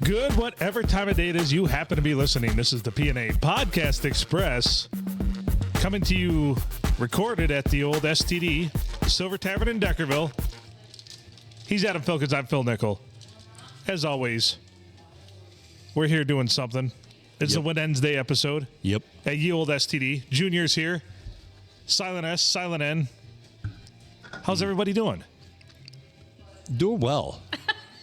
Good, whatever time of day it is you happen to be listening. This is the P&A Podcast Express, coming to you, recorded at the old STD, Silver Tavern in Deckerville. He's Adam Filkins, I'm Phil Nickel. As always, we're here doing something. It's the What Ends Day episode. Yep. At ye old STD. Junior's here. Silent S, Silent N. How's everybody doing? Doing well.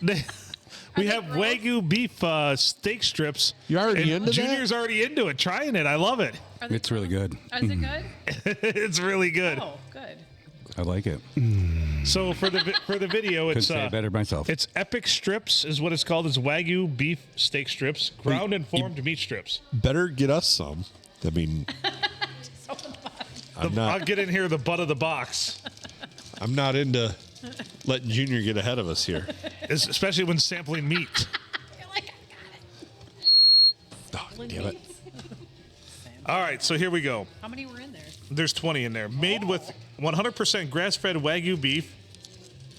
We have Wagyu beef steak strips. You're already into that? Junior's already into it, trying it. I love it. It's really good. Is it good? It's really good. Oh, good. I like it. So for the video, Couldn't it's say it better myself. It's Epic Strips is what it's called. It's Wagyu beef steak strips, ground and formed meat strips. Better get us some. I mean, I'll get in here the butt of the box, I'm not into letting Junior get ahead of us here. especially when sampling meat. You're like, I got it. Oh, damn it. All right, so here we go. How many were in there? There's 20 in there. Made with 100% grass-fed Wagyu beef,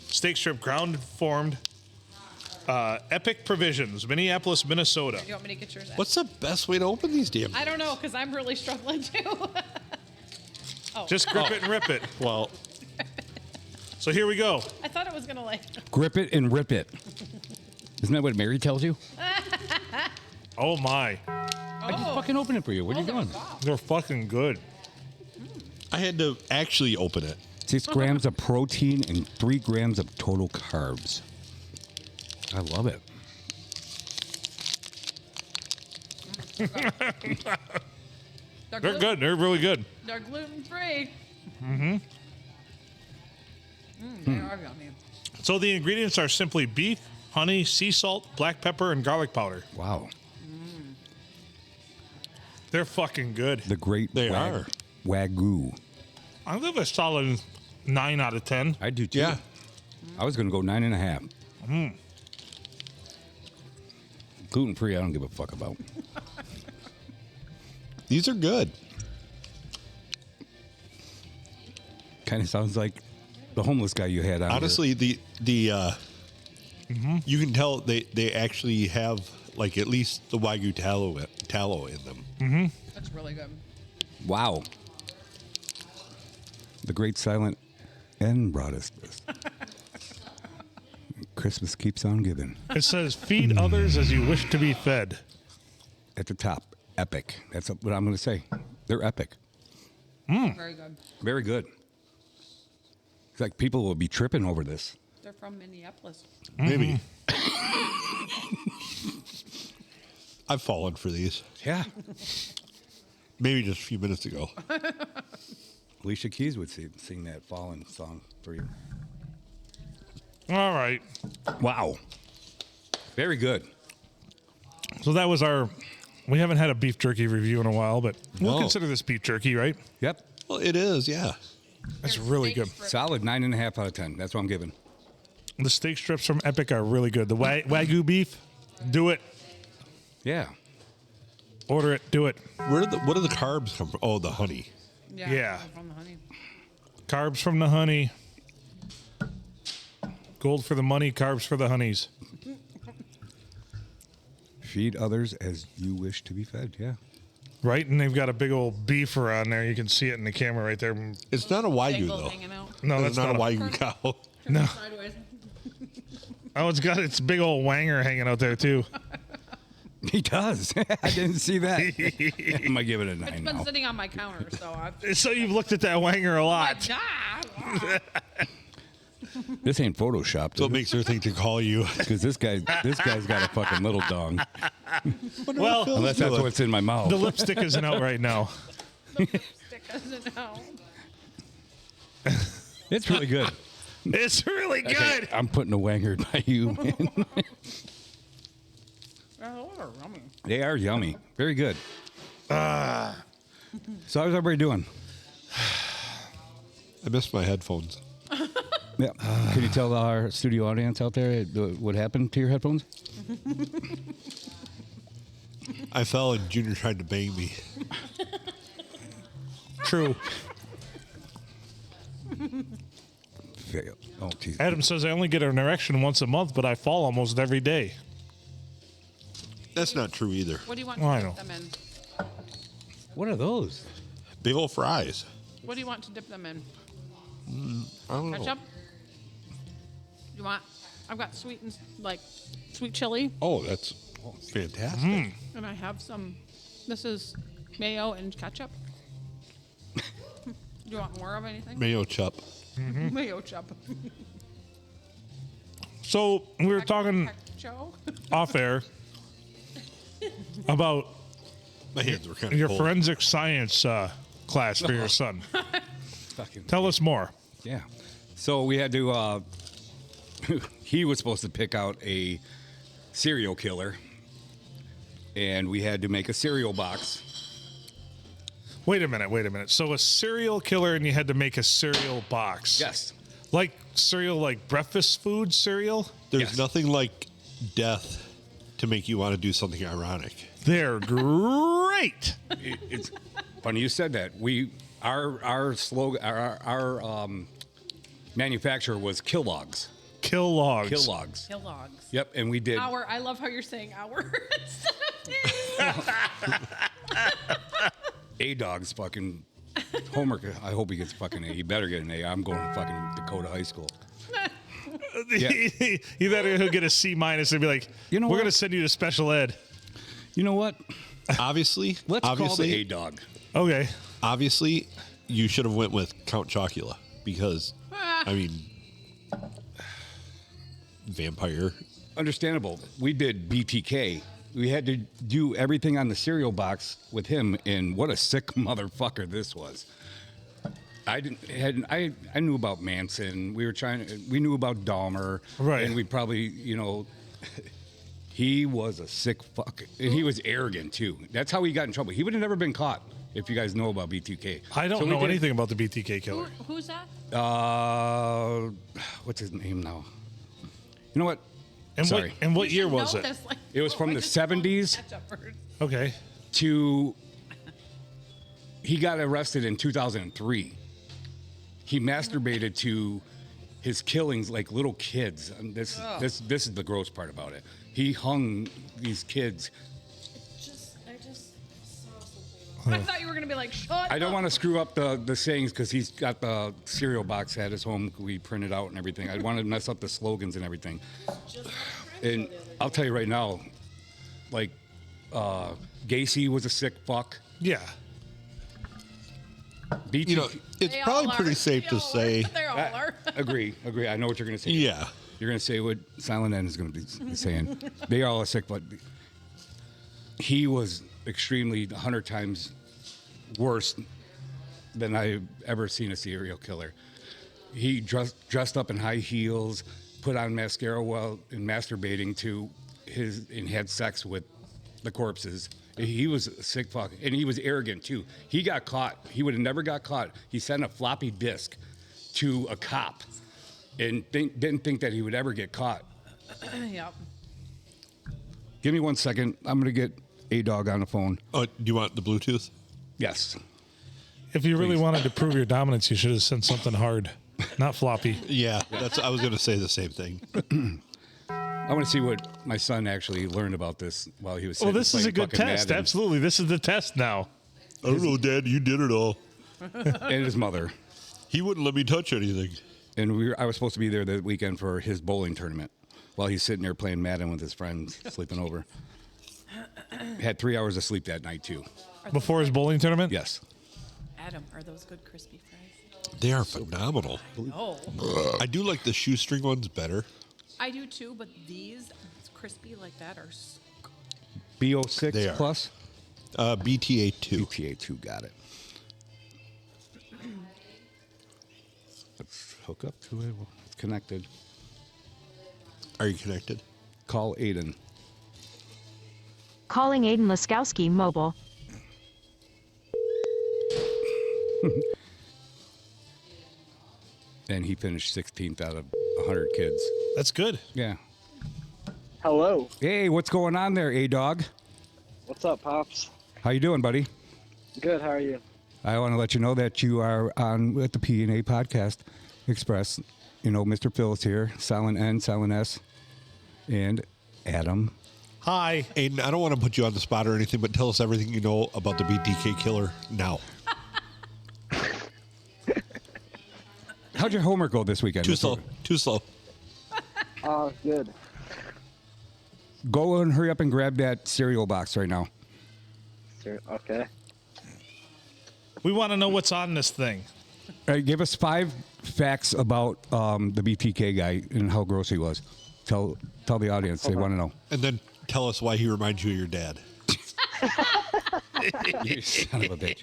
steak strip, ground and formed. Epic Provisions, Minneapolis, Minnesota. You want me to get yours? What's the best way to open these damn I don't know, because I'm really struggling too. Just grip it and rip it. Well, So here we go. I thought it was going to like... Grip it and rip it. Isn't that what Mary tells you? Oh my, I just fucking open it for you. What are you doing? they're fucking good. I had to actually open it. 6 grams of protein and 3 grams of total carbs. I love it. They're good. They're really good. They're gluten-free. Mm-hmm. They are yummy. So the ingredients are simply beef, honey, sea salt, black pepper, and garlic powder. Wow. They're fucking good. The great They are. Wagyu. I give a solid 9 out of 10. I do too. Yeah. I was going to go 9.5. Gluten free, I don't give a fuck about. These are good. Kind of sounds like the homeless guy you had on. Honestly, the you can tell they actually have like at least the Wagyu tallow in them. That's really good. Wow. The great Silent N brought us this. Christmas keeps on giving. It says, feed others as you wish to be fed. At the top, epic. That's what I'm going to say. They're epic. Very good. Very good. It's like people will be tripping over this. They're from Minneapolis. Maybe. I've fallen for these. Yeah. Maybe just a few minutes ago. Alicia Keys would sing that Fallen song for you. All right. Wow. Very good. So that was we haven't had a beef jerky review in a while, but we'll No. consider this beef jerky, right? Yep. Well, it is, yeah. That's Here's really steak good. strip. Solid 9.5 out of 10. That's what I'm giving. The steak strips from Epic are really good. The Wagyu beef, do it. Yeah. Order it, do it. What do the carbs come from? Oh, the honey. Yeah. they're From the honey. Carbs from the honey. Gold for the money, carbs for the honeys. Feed others as you wish to be fed. Yeah. Right? And they've got a big old beefer on there. You can see it in the camera right there. It's not a Wagyu Dangle though. hanging out. No, It's that's not a Wagyu cow. No. Sideways. Oh, it's got its big old wanger hanging out there, too. He does. I didn't see that. I'm going to give it a 9 It's now. been sitting on my counter, so I've... So you've looked at that wanger a lot. This ain't photoshopped. So it makes her think to call you. Because this guy's got a fucking little dong. Well, Unless that's what's in my mouth. the lipstick isn't out right now. Stick doesn't know. It's really good. It's really good. Okay, I'm putting a wanger by you. Those are yummy. They are yummy. Very good. So how's everybody doing? I missed my headphones. Yeah. Can you tell our studio audience out there what happened to your headphones? I fell and Junior tried to bang me. True. Adam says I only get an erection once a month, but I fall almost every day. That's not true either. What do you want Oh, I to know. dip them in? What are those? Big old fries. What do you want to dip them in? I don't know. Ketchup? You want? I've got sweet chili, Oh, that's fantastic. and I have some. This is mayo and ketchup. Do you want more of anything? Mayo chup. Mayo chup. So we were talking Joe. off air about My hands were kind of your cold. forensic science class for your son. Fucking Tell us more. yeah. So we had to. He was supposed to pick out a serial killer, and we had to make a cereal box. Wait a minute. So a serial killer, and you had to make a cereal box. Yes. Like cereal, like breakfast food cereal? There's Yes. nothing like death to make you want to do something ironic. They're great. It's funny you said that. Our slogan, our manufacturer was Kill Logs. Kill logs. Kill Logs. Kill logs. Yep, and we did. Hour. I love how you're saying hour. A Dog's fucking homework. I hope he gets fucking A. He better get an A. I'm going to fucking Dakota High School. Yeah. You better he'll get a C minus and be like, You know we're what? going to send you to special ed. You know what? Obviously, Let's call the obviously, A Dog. Okay. obviously, you should have went with Count Chocula because, I mean, vampire. Understandable. We did BTK. We had to do everything on the cereal box with him, and what a sick motherfucker this was. I knew about Manson. We knew about Dahmer. Right. And we probably, he was a sick fuck. And he was arrogant too. That's how he got in trouble. He would have never been caught if you guys know about BTK. I don't So we know did- anything about the BTK killer. Who's that? What's his name now? You know what? And Sorry. what You year should was know it? this, like, It was from I the just want 70s. ketchup first. Okay. To he got arrested in 2003. He masturbated to his killings like little kids. And this is the gross part about it. He hung these kids. I just saw something. I thought you were gonna be like, shut I don't up. want to screw up the sayings because he's got the cereal box at his home. We printed out and everything. I want to mess up the slogans and everything. Just And I'll tell you right now, like Gacy was a sick fuck. Yeah. BT, You know, it's They probably all pretty are. safe They to all say. Are. They all are. agree. I know what you're gonna say. Yeah. You're going to say what Silent N is going to be saying. They are all sick, but he was extremely 100 times worse than I've ever seen a serial killer. He dressed up in high heels, put on mascara while in masturbating and had sex with the corpses. He was a sick fuck, and he was arrogant too. He got caught. He would have never got caught. He sent a floppy disk to a cop and didn't think that he would ever get caught. Yep. Give me 1 second. I'm going to get A Dog on the phone. Oh, do you want the Bluetooth? Yes. If you really Please. wanted to prove your dominance, you should have sent something hard, not floppy. Yeah, I was going to say the same thing. I want to see what my son actually learned about this while he was Well, sitting this is a playing good fucking test. Madden. Absolutely. This is the test now. I don't know, Dad. You did it all. And his mother. He wouldn't let me touch anything. And I was supposed to be there the weekend for his bowling tournament while he's sitting there playing Madden with his friends, sleeping over. Had 3 hours of sleep that night, too. Before his bowling tournament? Yes. Adam, are those good crispy fries? They are phenomenal. Oh, I do like the shoestring ones better. I do too. But these crispy like that are. BO6 They are. plus? BTA2. BTA2, got it. Let's hook up to it. It's connected. Are you connected? Call Aiden. Calling Aiden Laskowski Mobile. And he finished 16th out of 100 kids. That's good. Yeah. Hello. Hey, what's going on there, A-Dog? What's up, Pops? How you doing, buddy? Good, how are you? I want to let you know that you are on with the P&A Podcast Express, Mr. Phil's here, silent N, silent S, and Adam. Hi. Aiden, I don't want to put you on the spot or anything, but tell us everything you know about the BTK killer now. How'd your homework go this weekend? Too slow. Oh, good. Go and hurry up and grab that cereal box right now. Sure. Okay. We want to know what's on this thing. All right, give us 5 facts about the BTK guy and how gross he was. Tell the audience. They want to know. And then tell us why he reminds you of your dad. You son of a bitch.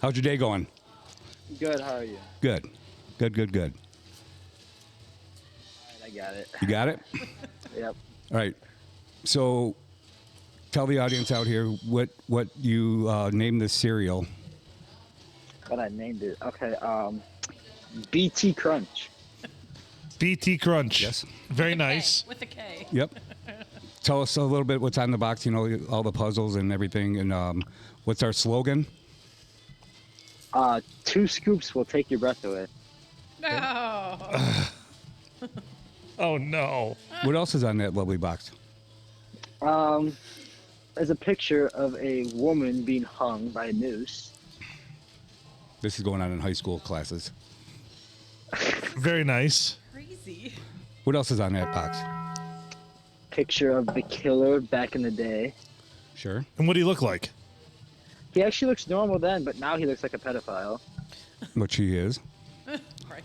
How's your day going? Good. How are you? Good. Good. All right, I got it. You got it? Yep. All right. So tell the audience out here what you named this cereal. But I named it. Okay. BT Crunch. BT Crunch. Yes. Very nice. With a K. Yep. Tell us a little bit what's on the box, all the puzzles and everything. And what's our slogan? 2 scoops will take your breath away. No. Oh, no. What else is on that lovely box? There's a picture of a woman being hung by a noose. This is going on in high school classes. Very nice. Crazy. What else is on that box? Picture of the killer back in the day. Sure. And what do you look like? He actually looks normal then, but now he looks like a pedophile. What she is. Right.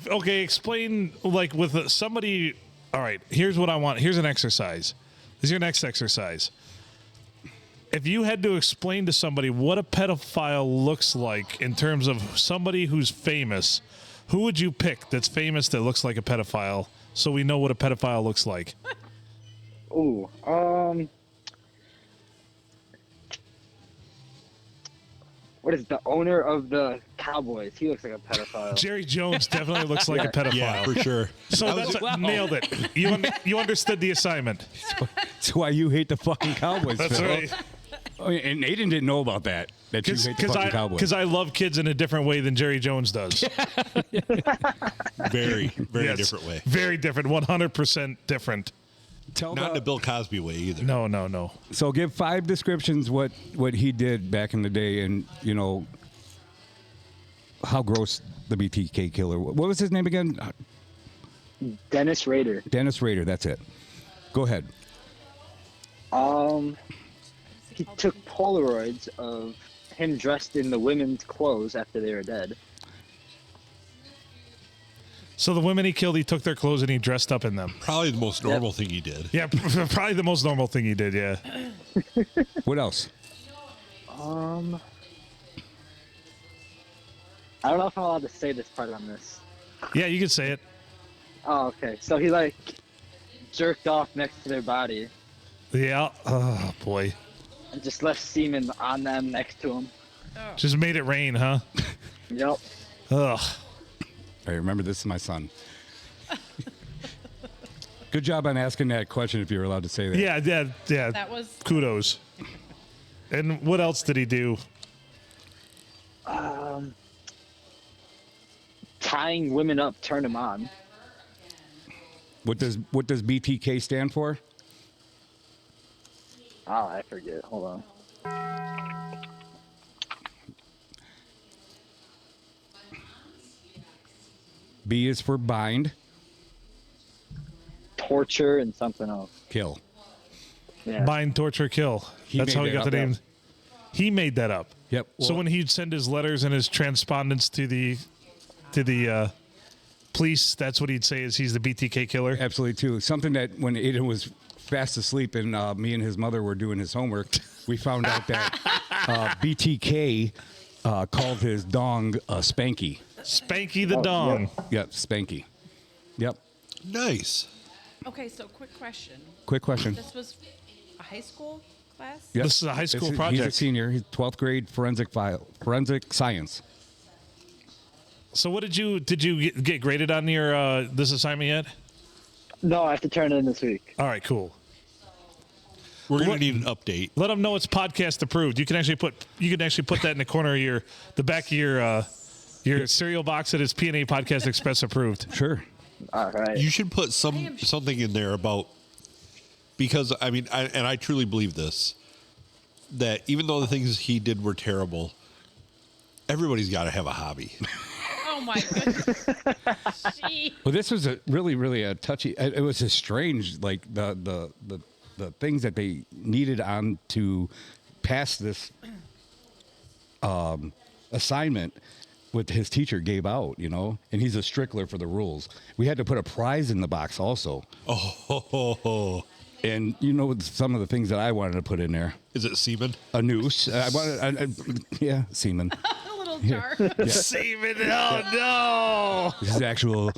Okay, explain, like, with somebody. All right, here's what I want. Here's an exercise. This is your next exercise. If you had to explain to somebody what a pedophile looks like in terms of somebody who's famous, who would you pick that's famous that looks like a pedophile so we know what a pedophile looks like? Ooh, what is the owner of the Cowboys? He looks like a pedophile. Jerry Jones definitely looks like a pedophile. Yeah, for sure. So nailed it. You understood the assignment. That's why you hate the fucking Cowboys, That's Phil. right. Oh, and Aiden didn't know about that you hate the fucking Cowboys. Because I love kids in a different way than Jerry Jones does. Very Yes, different way. Very different. 100% different. Not in the Bill Cosby way either. No. So give 5 descriptions what he did back in the day, and how gross the BTK killer. What was his name again? Dennis Rader. Dennis Rader. That's it. Go ahead. He took Polaroids of him dressed in the women's clothes after they were dead. So the women he killed, he took their clothes and he dressed up in them. Probably the most normal thing he did. Yeah, probably the most normal thing he did, yeah. What else? I don't know if I'm allowed to say this part on this. Yeah, you can say it. Oh, okay. So he jerked off next to their body Yeah. Oh, boy. and just left semen on them next to him. Just made it rain, huh? Yep. Ugh. I remember this is my son. Good job on asking that question if you were allowed to say that. Yeah. That was Kudos. And what else did he do? Tying women up, turn them on. What does BTK stand for? Oh, I forget. Hold on. B is for bind. Torture and something else. Kill. Yeah. Bind, torture, kill. That's made how he that got the up. name. He made that up. Yep. So when he'd send his letters and his transpondence to the police, that's what he'd say is he's the BTK killer. Absolutely too. Something that when Aiden was fast asleep and me and his mother were doing his homework, we found out that BTK called his dong Spanky. Spanky the Dong. Yep, Spanky. Yep. Nice. okay. So quick question. Quick question. This was a high school class. Yep. This is a high school He's a project. senior. He's 12th grade forensic science. So what did you get graded on your this assignment yet? No, I have to turn it in this week. All right, cool. We're going to need an update. Let them know it's podcast approved. You can actually put that in the corner of the back of your cereal box that is P&A Podcast Express approved. Sure. All right. You should put something in there about, because I mean, I truly believe this, that even though the things he did were terrible, everybody's got to have a hobby. Oh my goodness. Gee. Well, this was a really a touchy. It was a strange, like the things that they needed on to pass this assignment. What his teacher gave out, and he's a stickler for the rules. We had to put a prize in the box also. Oh, and some of the things that I wanted to put in there. Is it semen? A noose. I wanted, yeah, semen. A little jar. Yeah. Semen. Oh no! This is actual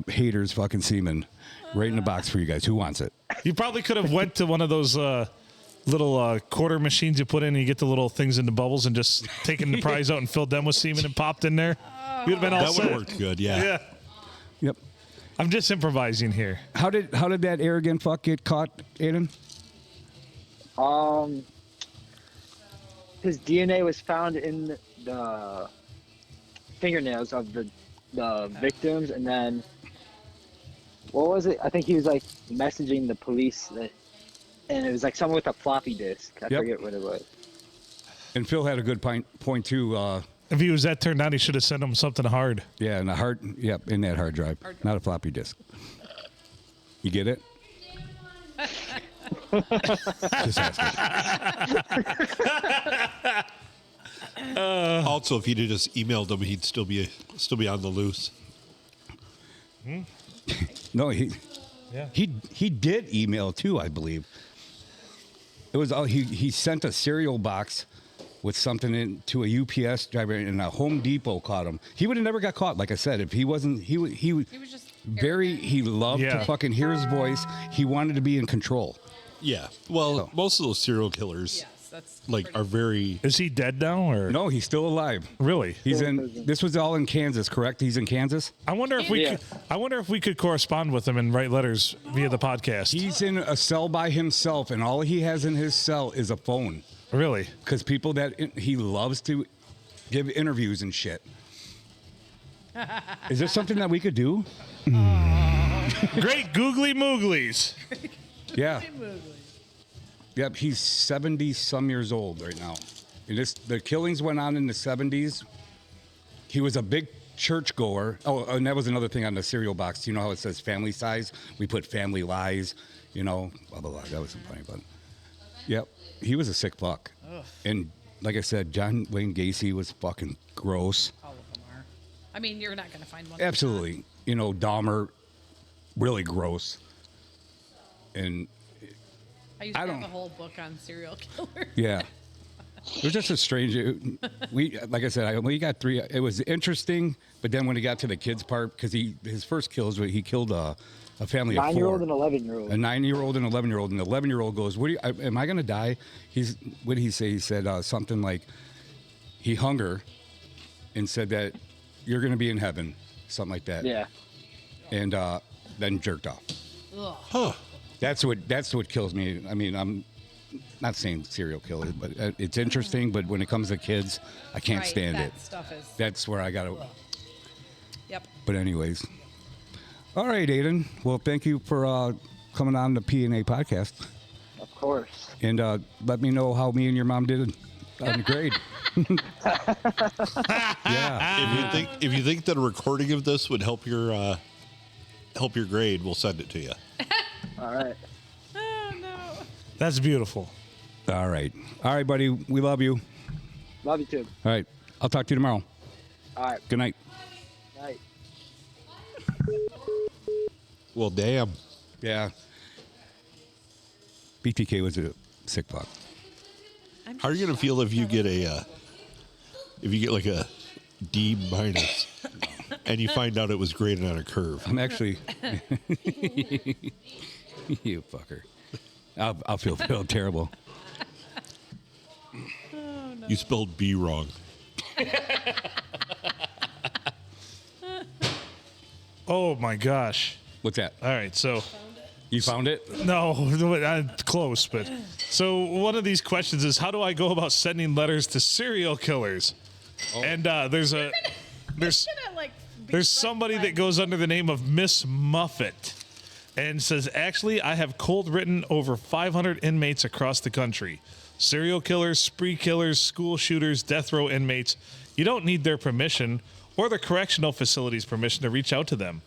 haters fucking semen, right in the box for you guys. Who wants it? You probably could have went to one of those little quarter machines you put in, and you get the little things in the bubbles, and just taken the prize out and filled them with semen and popped in there. You'd have been all That set. would have worked good. Yeah. Yep. I'm just improvising here. How did that arrogant fuck get caught, Aiden? His DNA was found in the fingernails of the victims, and then what was it? I think he was like messaging the police, and it was like someone with a floppy disk. I forget what it was. And Phil had a good point too. If he was that turned on, he should have sent him something hard. Yeah, in the in that hard drive, not a floppy disk. You get it? Just asking. Also, if he'd have just emailed him, he'd still be on the loose. No, he did email too, I believe. It was he sent a cereal box with something in to a UPS driver, and a Home Depot caught him. He would have never got caught, like I said, if he wasn't. He was just he loved to fucking hear his voice. He wanted to be in control. Yeah. Well, most of those serial killers, are very. Is he dead now, or No, he's still alive. really? He's in. This was all in Kansas, correct? He's in Kansas. I wonder if we could correspond with him and write letters via the podcast. He's in a cell by himself, and all he has in his cell is a phone. Really? Because people that he loves to give interviews and shit. Is this something that we could do? Great googly mooglies. Yeah. Yep, he's 70-some years old right now. And the killings went on in the 70s. He was a big churchgoer. Oh, and that was another thing on the cereal box. You know how it says family size? We put family lies, blah, blah, blah. That wasn't funny, but... Yep, he was a sick fuck. Ugh. And like I said, John Wayne Gacy was fucking gross. All of them are. I mean, you're not going to find one. Absolutely. Dahmer, really gross. And I used to have a whole book on serial killers. yeah. It was just a strange. Like I said, we got 3. It was interesting, but then when he got to the kids part, because his first kills, he killed a family of 4. 9-year-old and 11-year-old. A 9-year-old and 11-year-old, and the 11-year-old goes, am I going to die?" What did he say? He said something like, he hung her, and said that you're going to be in heaven, something like that. Yeah. And then jerked off. Ugh. Huh. That's what kills me. I mean, I'm not saying serial killers, but it's interesting. But when it comes to kids, I can't stand it. Stuff is. That's where I got to. Yep. But anyways, all right, Aiden. Well, thank you for coming on the P&A podcast, Of course. and let me know how me and your mom did on the grade. Yeah. If you think that a recording of this would help your grade, we'll send it to you. All right. Oh, no. That's beautiful. All right, buddy. We love you. Love you too. All right, I'll talk to you tomorrow. All right. Good night. Night. Well, damn. Yeah. BTK was a sick fuck. How are you gonna feel if you get like a D minus, and you find out it was graded on a curve? I'm actually. You fucker. I'll feel terrible. You spelled B wrong. Oh my gosh. What's that? All right, so You found it? No, close, but so one of these questions is, how do I go about sending letters to serial killers? And there's somebody that goes under the name of Miss Muffet and says, actually, I have cold written over 500 inmates across the country. Serial killers, spree killers, school shooters, death row inmates. You don't need their permission or the correctional facility's permission to reach out to them.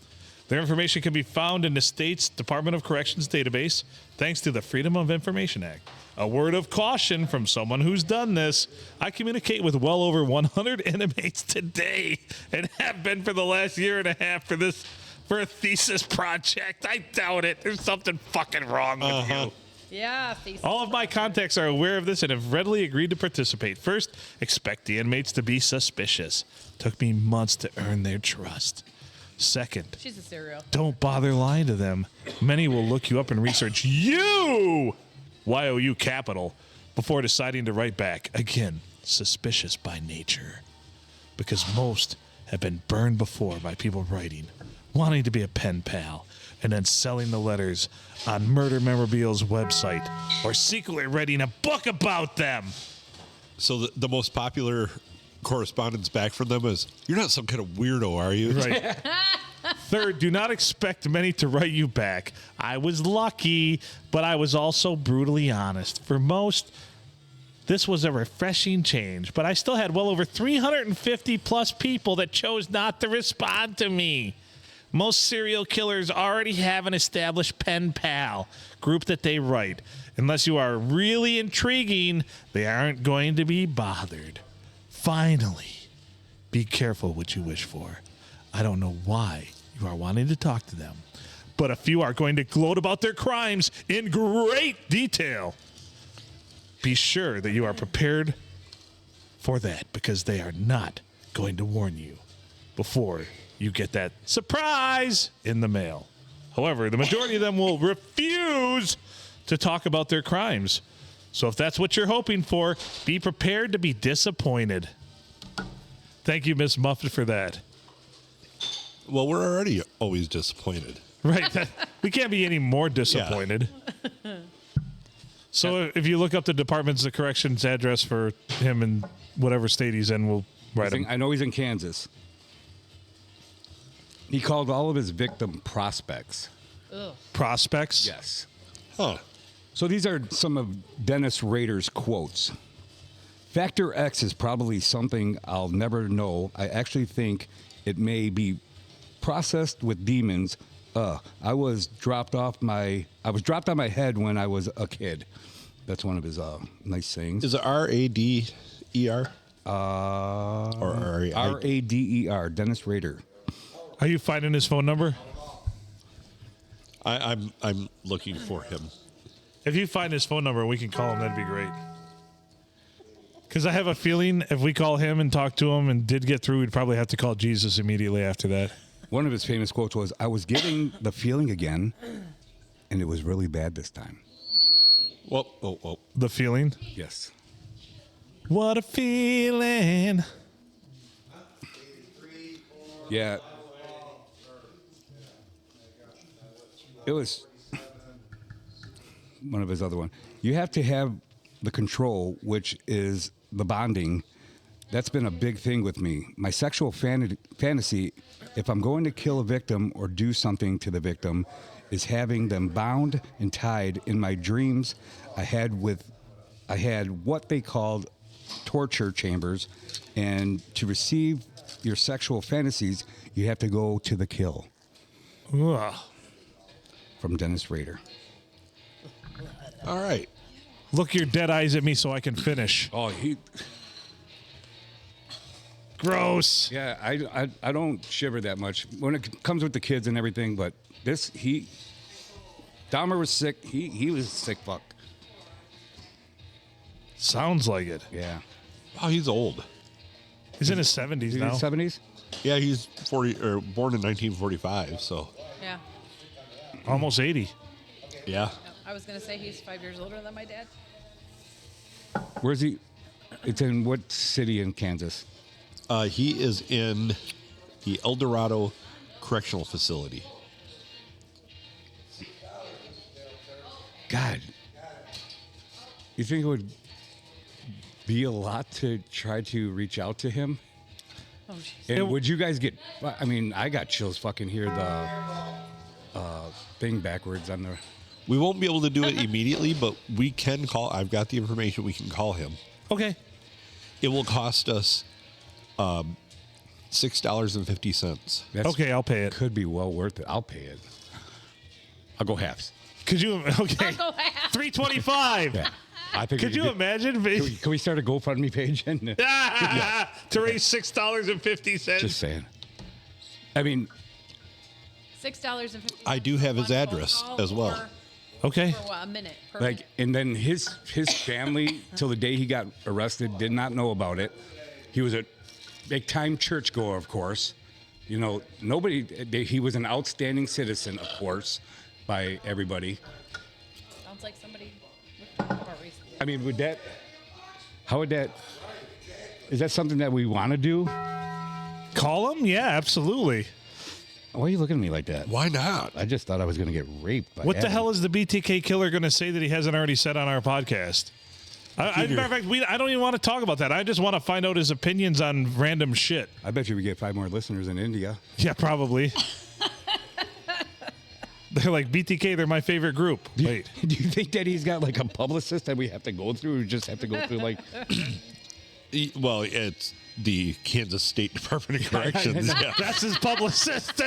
Their information can be found in the state's Department of Corrections database, thanks to the Freedom of Information Act. A word of caution from someone who's done this. I communicate with well over 100 inmates today and have been for the last year and a half for a thesis project. I doubt it. There's something fucking wrong with you. Yeah, thesis. All of my contacts are aware of this and have readily agreed to participate. First, expect the inmates to be suspicious. Took me months to earn their trust. Second, She's a serial. don't bother lying to them. Many will look you up and research you, YOU capital, before deciding to write back. Again, suspicious by nature. Because most have been burned before by people writing, wanting to be a pen pal, and then selling the letters on Murder Memorabilia's website or secretly writing a book about them. So the most popular correspondence back from them is, you're not some kind of weirdo, are you? Right. Third, do not expect many to write you back. I was lucky, but I was also brutally honest. For most, this was a refreshing change, but I still had well over 350 plus people that chose not to respond to me. Most serial killers already have an established pen pal group that they write. Unless you are really intriguing, they aren't going to be bothered. Finally, be careful what you wish for. I don't know why you are wanting to talk to them, but a few are going to gloat about their crimes in great detail. Be sure that you are prepared for that, because they are not going to warn you before you get that surprise in the mail. However, the majority of them will refuse to talk about their crimes. So if that's what you're hoping for, be prepared to be disappointed. Thank you, Miss Muffet, for that. Well, we're already always disappointed. Right. We can't be any more disappointed. Yeah. So if you look up the Department of Corrections address for him in whatever state he's in, we'll write him. I know he's in Kansas. He called all of his victim prospects. Ugh. Prospects? Yes. Huh. So these are some of Dennis Rader's quotes. Factor X is probably something I'll never know. I actually think it may be processed with demons. I was dropped on my head when I was a kid. That's one of his nice sayings. Is it R-A-D-E-R? Or R-A-D-E-R, Dennis Rader. Are you finding his phone number? I'm looking for him. If you find his phone number, we can call him. That'd be great. Because I have a feeling if we call him and talk to him and did get through, we'd probably have to call Jesus immediately after that. One of his famous quotes was, "I was getting the feeling again, and it was really bad this time." Whoa. The feeling? Yes. What a feeling. Yeah. It was one of his other one. You have to have the control, which is the bonding. That's been a big thing with me. My sexual fantasy, if I'm going to kill a victim or do something to the victim, is having them bound and tied. In my dreams, I had what they called torture chambers, and to receive your sexual fantasies, you have to go to the kill. Ugh. From Dennis Rader. All right. Look your dead eyes at me so I can finish. Oh, Gross. Yeah, I don't shiver that much when it comes with the kids and everything, but Dahmer was sick. He was a sick fuck. Sounds like it. Yeah. Wow, he's old. He's in his 70s He's in now. his 70s? Yeah, he's born in 1945, so. Yeah. Almost 80. Yeah. I was going to say he's 5 years older than my dad. Where's he? It's in what city in Kansas? He is in the El Dorado Correctional Facility. You think it would be a lot to try to reach out to him? Oh, jeez. And would you guys get? I mean, I got chills fucking hear the thing backwards on the. We won't be able to do it immediately, but we can call. I've got the information. We can call him. Okay. It will cost us $6.50. That's Okay, I'll pay it. Could be well worth it. I'll pay it. I'll go halves. Could you? Okay. $3.25. Yeah. I think. Could you imagine? Can we start a GoFundMe page? And To raise $6.50. just saying. I mean, $6.50. I do have his address as well. Okay. For what, a minute. Per like, minute. and then his family till the day he got arrested did not know about it. He was a big time churchgoer, of course. You know, he was an outstanding citizen, of course, by everybody. Sounds like somebody looked about recently. I mean, is that something that we want to do? Call him? Yeah, absolutely. Why are you looking at me like that? Why not? I just thought I was going to get raped. By What the Adam. hell is the BTK killer going to say that he hasn't already said on our podcast? Matter of fact, I don't even want to talk about that. I just want to find out his opinions on random shit. I bet you we get 5 more listeners in India. Yeah, probably. They're like, BTK, they're my favorite group. Wait. Do you think that he's got like a publicist that we have to go through? We just have to go through like. Well, it's the Kansas State Department of Corrections. Yeah. That's his publicist.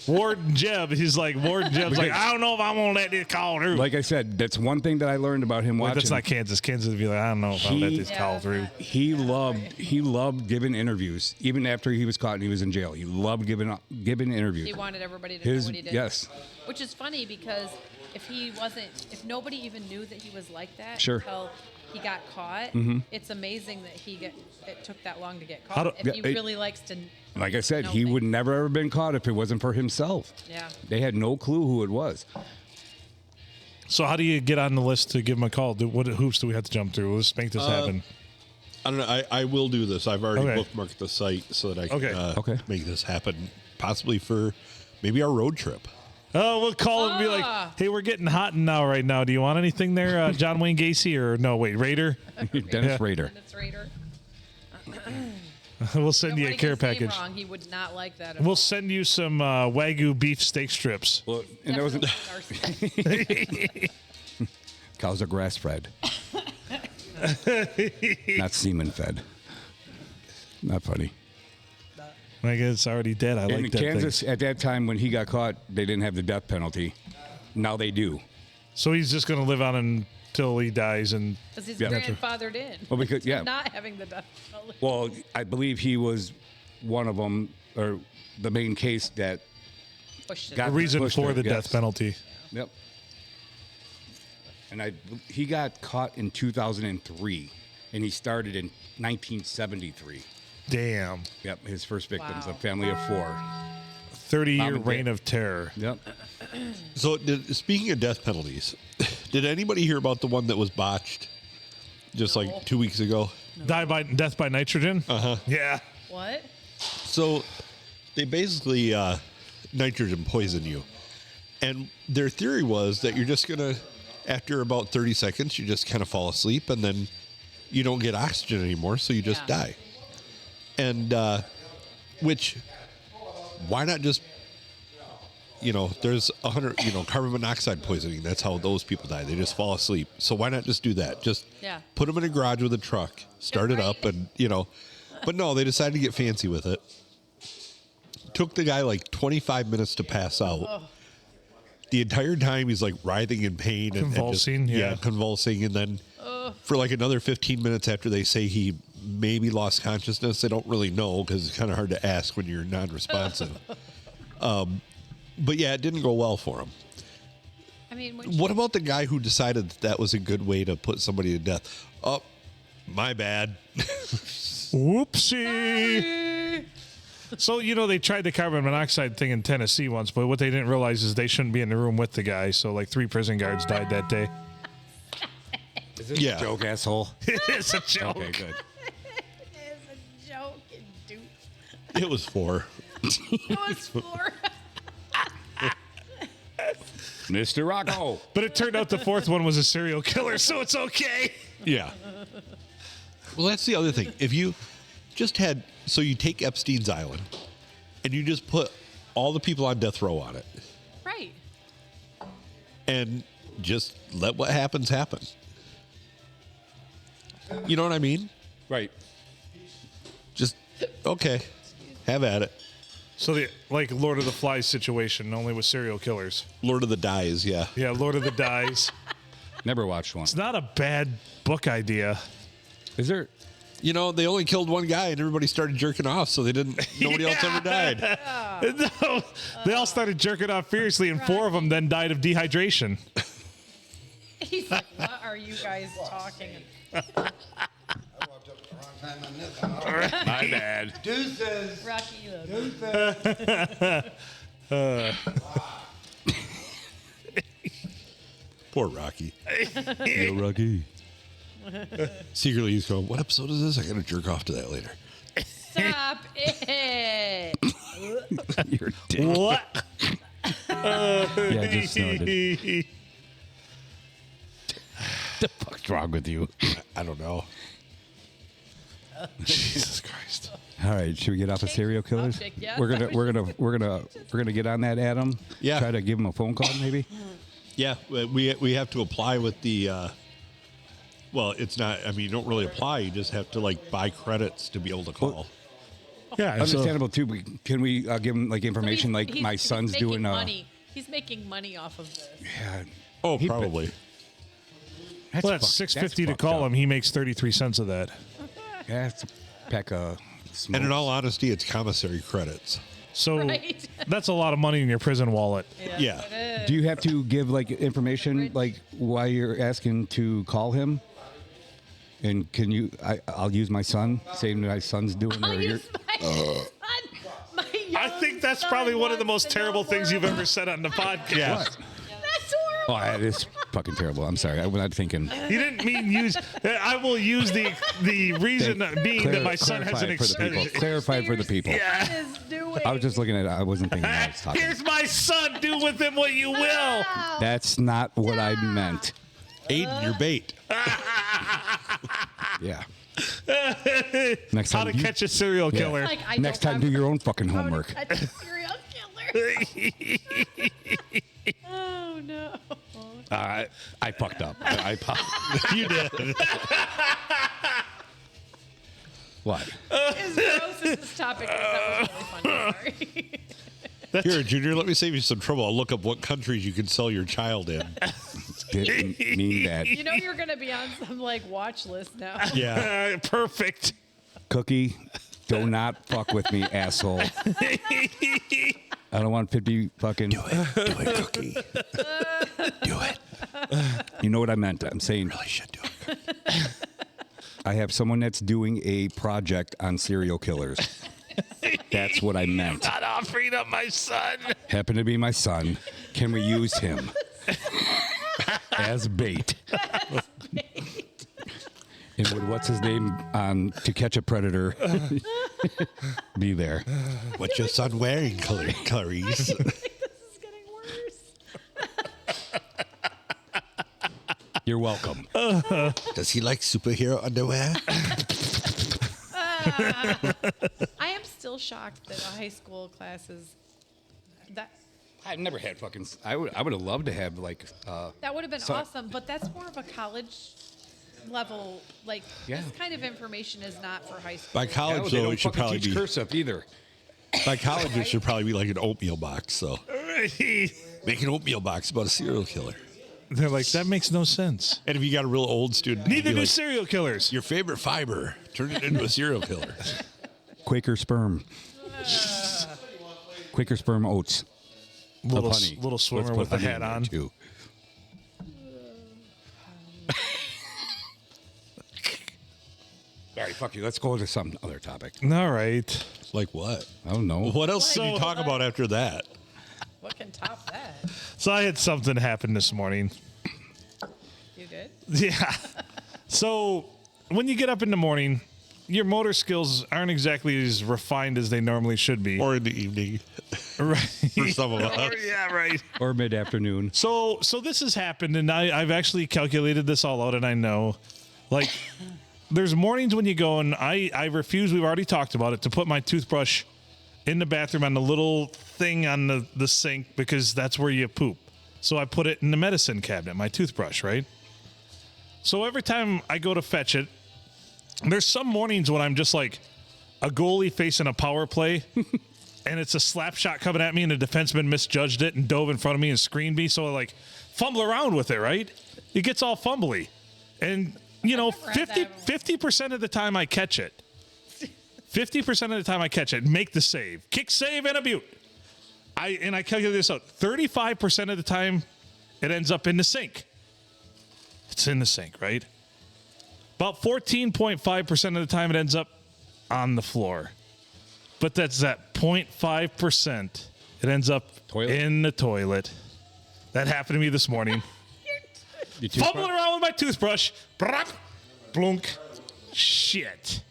Warden Jeb. He's like, Warden Jeb's like, I don't know if I'm going to let this call through. Like I said, that's one thing that I learned about him Wait, watching. that's not Kansas. Kansas would be like, I don't know if I'll let this call through. He loved giving interviews, even after he was caught and he was in jail. He loved giving interviews. He wanted everybody to know what he did. Yes. Which is funny because if nobody even knew that he was like that Sure. until he got caught, it's amazing that it took that long to get How caught. do- If he really likes to. Like I said, know he things. would never ever been caught if it wasn't for himself. Yeah. They had no clue who it was. So how do you get on the list to give him a call? What hoops do we have to jump through? Let's make this happen. I don't know. I will do this. I've already Okay. bookmarked the site so that I can Okay. make this happen, possibly for maybe our road trip. Oh, we'll call him and be like, hey, we're getting hot now right now. Do you want anything there, John Wayne Gacy? Or no, wait, Raider? Dennis Rader. Dennis Rader. We'll send you a Don't care get his name package. Wrong. He would not like that. At We'll all. send you some Wagyu beef steak strips. Well, and there was Definitely cows are grass fed, not semen fed. Not funny. I guess it's already dead. I In like that Kansas, thing. at that time when he got caught, they didn't have the death penalty. Now they do. So he's just going to live on until he dies. And because he's Yeah. grandfathered in. Well, because yeah. Not having the death penalty. Well, I believe he was one of them, or the main case that Pushed it. got the reason pushed for it, the yes. death penalty. Yep. And he got caught in 2003, and he started in 1973. Damn. Yep, his first victims, Wow. a family of 4. 30-year and reign dad. of terror. Yep. So, speaking of death penalties, did anybody hear about the one that was botched just No. like 2 weeks ago? Death by nitrogen? Uh-huh. Yeah. What? So, they basically nitrogen poison you. And their theory was that you're just going to, after about 30 seconds, you just kind of fall asleep and then you don't get oxygen anymore, so you just Yeah. die. And, which, why not just, there's 100, carbon monoxide poisoning. That's how those people die. They just fall asleep. So why not just do that? Just Yeah. put them in a garage with a truck, start it Right. up, and, But no, they decided to get fancy with it. Took the guy like 25 minutes to pass out. The entire time he's like writhing in pain and Convulsing, yeah. convulsing, and then for like another 15 minutes after they say he maybe lost consciousness, they don't really know because it's kind of hard to ask when you're non-responsive. But yeah, it didn't go well for him. I mean, when What about the guy who decided that was a good way to put somebody to death? Oh, my bad. Whoopsie. So, they tried the carbon monoxide thing in Tennessee once, but what they didn't realize is they shouldn't be in the room with the guy. So, like 3 prison guards died that day. Is this Yeah. a joke, asshole? It's a joke. Okay, good. it's a joke, dude. It was 4. It was 4. Mr. Rocco. But it turned out the fourth one was a serial killer, so it's okay. Yeah. Well, that's the other thing. If you just had, so you take Epstein's Island and you just put all the people on death row on it Right. and just let what happens happen. You know what I mean? Right. Just, okay, have at it. So the like Lord of the Flies situation, only with serial killers. Lord of the Dies, yeah. Yeah, Lord of the Dies. Never watched one. It's not a bad book idea. Is there? You know, they only killed one guy and everybody started jerking off, so nobody else ever died. No, they all started jerking off fiercely, and 4 of them then died of dehydration. He's like, what are you guys talking about? I walked up at the wrong time on this one. My bad. Deuces. Rocky, you love Poor Rocky. Yo, Rocky. Secretly, he's going, what episode is this? I got to jerk off to that later. Stop it. You're a dick. What? Yeah, I just snorted. The fuck's wrong with you? I don't know. Jesus Christ. All right, should we get off of serial killers? subject, yes. We're gonna get on that, Adam. Yeah. Try to give him a phone call, maybe. Yeah, we have to apply with the, well, it's not, I mean, you don't really apply. You just have to, like, buy credits to be able to call. Yeah, Understandable too. But can we give him like information? So Like my son's making doing money. He's making money off of this. Yeah, Oh, He- probably. well, that's $6.50 to call him. He makes 33 cents of that. Yeah, it's a pack of smokes. And in all honesty, it's commissary credits. So Right. that's a lot of money in your prison wallet. Yeah. It is. Do you have to give like information like why you're asking to call him? And can you? I'll use my son, saying my son's doing I'll or you're. use my son. My I young think that's son probably one of the wants most to know terrible things you've more ever said on the podcast. Yeah. That's Oh, horrible. that is fucking terrible. I'm sorry. I'm not thinking. You didn't mean use. I will use the reason being that my son has an clarify for the people. Clarify for the people. Yeah. What is doing? I was just looking at it. I wasn't thinking I was talking. Here's my son. Do with him what you will. That's not what I meant. Aiden, your bait. Yeah. Next How time, to catch a serial killer. Like, I next don't time, do have your own fucking how to homework. catch a serial killer. Oh no. I fucked up. You did. What? As gross as this topic is, that was really funny. Sorry. Here, Junior, let me save you some trouble. I'll look up what countries you can sell your child in. Didn't mean that. You know you're gonna be on some like watch list now. Yeah. Perfect. Cookie, do not fuck with me, asshole. I don't want 50 fucking. Do it, Cookie. Do it. You know what I meant. I'm saying Really should do it. I have someone that's doing a project on serial killers. That's what I meant. Not offering up my son. Happened to be my son. Can we use him as bait? And would what's his name on To Catch a Predator be there? What's your son wearing, Clarice? This is getting worse. You're welcome. Does he like superhero underwear? I am still shocked that high school classes that I've never had fucking. I would have loved to have like. that would have been So- awesome, but that's more of a college level. Like Yeah. this kind of information is not for high school. By college, though, it should probably teach be. cursive either. By college, it should probably be like an oatmeal box. So make an oatmeal box about a serial killer. They're like, that makes no sense. And if you got a real old student, it'd Neither be do like, serial killers. your favorite fiber. Turn it into a serial killer. Quaker sperm. Quaker sperm oats. of Little, honey. little Let's swimmer put with a honey in hat there, on. too. All right, fuck you. Let's go to some other topic. All right. Like what? I don't know. What else can you talk about after that? What can top that? So I had something happen this morning. You did? Yeah. So when you get up in the morning, your motor skills aren't exactly as refined as they normally should be. Or in the evening? Right. for some of us. Yeah, right. Or mid-afternoon. So this has happened, and I've actually calculated this all out, and I know, like, there's mornings when you go, and I refuse, we've already talked about it, to put my toothbrush in the bathroom on the little thing on the sink, because that's where you poop. So I put it in the medicine cabinet, my toothbrush, right? So every time I go to fetch it, there's some mornings when I'm just like a goalie facing a power play, and it's a slap shot coming at me, and the defenseman misjudged it and dove in front of me and screened me. So I like fumble around with it, right? It gets all fumbly. And, you know, 50% of the time I catch it. 50% of the time I catch it, make the save. Kick, save, and a butte. I calculate this out. 35% of the time, it ends up in the sink. It's in the sink, right? About 14.5% of the time, it ends up on the floor. But that's that 0.5%. It ends up in the toilet. That happened to me this morning. Fumbling around with my toothbrush. Blunk. Shit.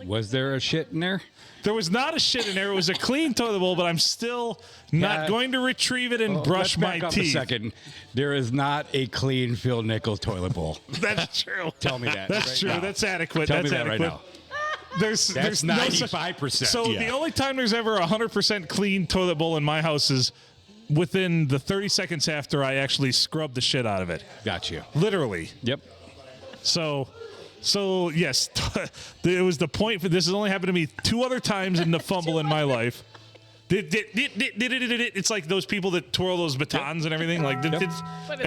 Was there a shit in there? There was not a shit in there. It was a clean toilet bowl, but I'm still not going to retrieve it and brush my Let's back up teeth. a second. There is not a clean Phil Nichols toilet bowl. That's true. Tell me that. That's right true. now. That's adequate. Tell That's me that adequate. right now. There's That's no such- 95%. So Yeah. the only time there's ever a 100% clean toilet bowl in my house is within the 30 seconds after I actually scrub the shit out of it. Got you. Literally. Yep. So yes, it was the point for this has only happened to me 2 other times in the fumble in my life. It's like those people that twirl those batons and everything. Like, and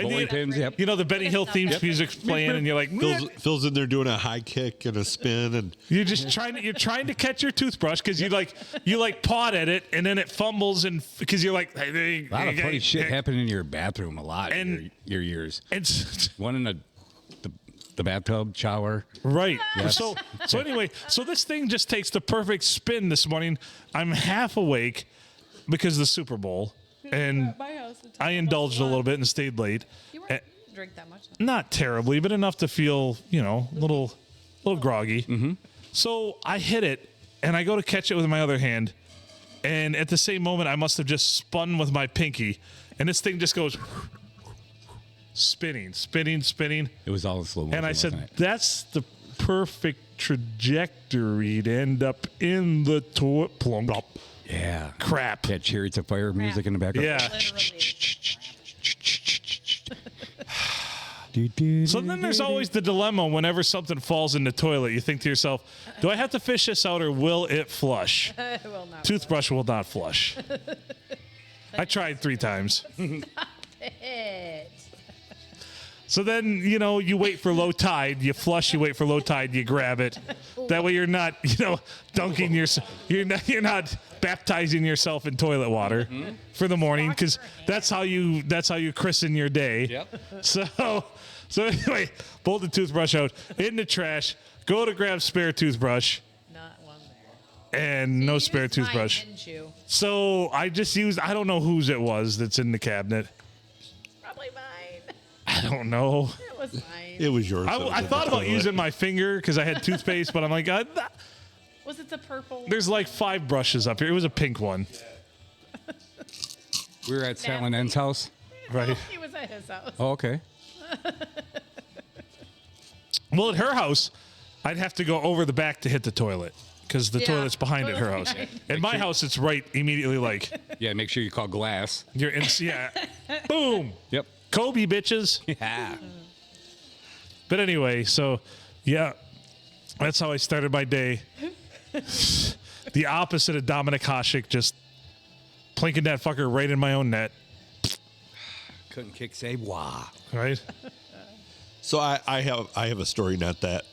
Bowling pins, yep. you know, the Benny Hill theme music's playing, and you're like, Phil's in there doing a high kick and a spin, and you're just trying to catch your toothbrush because you pawed at it, and then it fumbles, and because you're like, A lot of funny shit happened in your bathroom a lot in And- your years. And One in the bathtub, shower. right. Yes. So anyway, so this thing just takes the perfect spin this morning. I'm half awake because of the Super Bowl, and My house, it's I indulged a little bit and stayed late. You Eh, weren't drink that much. Though. Not terribly, but enough to feel, you know, a little groggy. Mm-hmm. So I hit it, and I go to catch it with my other hand, and at the same moment, I must have just spun with my pinky, and this thing just goes spinning. It was all in slow motion. And I said, wasn't it? that's the perfect trajectory to end up in the toilet. Plump. yeah. Crap. That Chariots of Fire music in the background. Yeah. Literally. So then there's always the dilemma whenever something falls in the toilet. You think to yourself, do I have to fish this out or will it flush? It will not. Toothbrush will not flush. I tried 3 times. It. So then, you know, you wait for low tide, you flush, you wait for low tide, you grab it. That way you're not, you know, dunking yourself, you're not baptizing yourself in toilet water for the morning, because that's how you christen your day. Yep. So anyway, pull the toothbrush out in the trash, go to grab spare toothbrush, Not one there. and no You spare used mine, toothbrush. didn't you? So I just used, I don't know whose it was that's in the cabinet. Probably mine. I don't know. It was mine. it was yours. that was I in the thought about toilet. using my finger because I had toothpaste, but I'm like, Was it the purple? there's like 5 brushes up here. It was a pink one, We were at Silent N's house. right? He was at his house. Oh, okay. Well, at her house, I'd have to go over the back to hit the toilet because the Yeah. toilet's behind at her house. At my house, it's right immediately like Yeah, make sure you call glass. you're in. Yeah, boom, Yep. Kobe bitches. Yeah. But anyway, so yeah, that's how I started my day. The opposite of Dominic Hasek, just plinking that fucker right in my own net, Couldn't kick save. Wow. right? So I have a story not that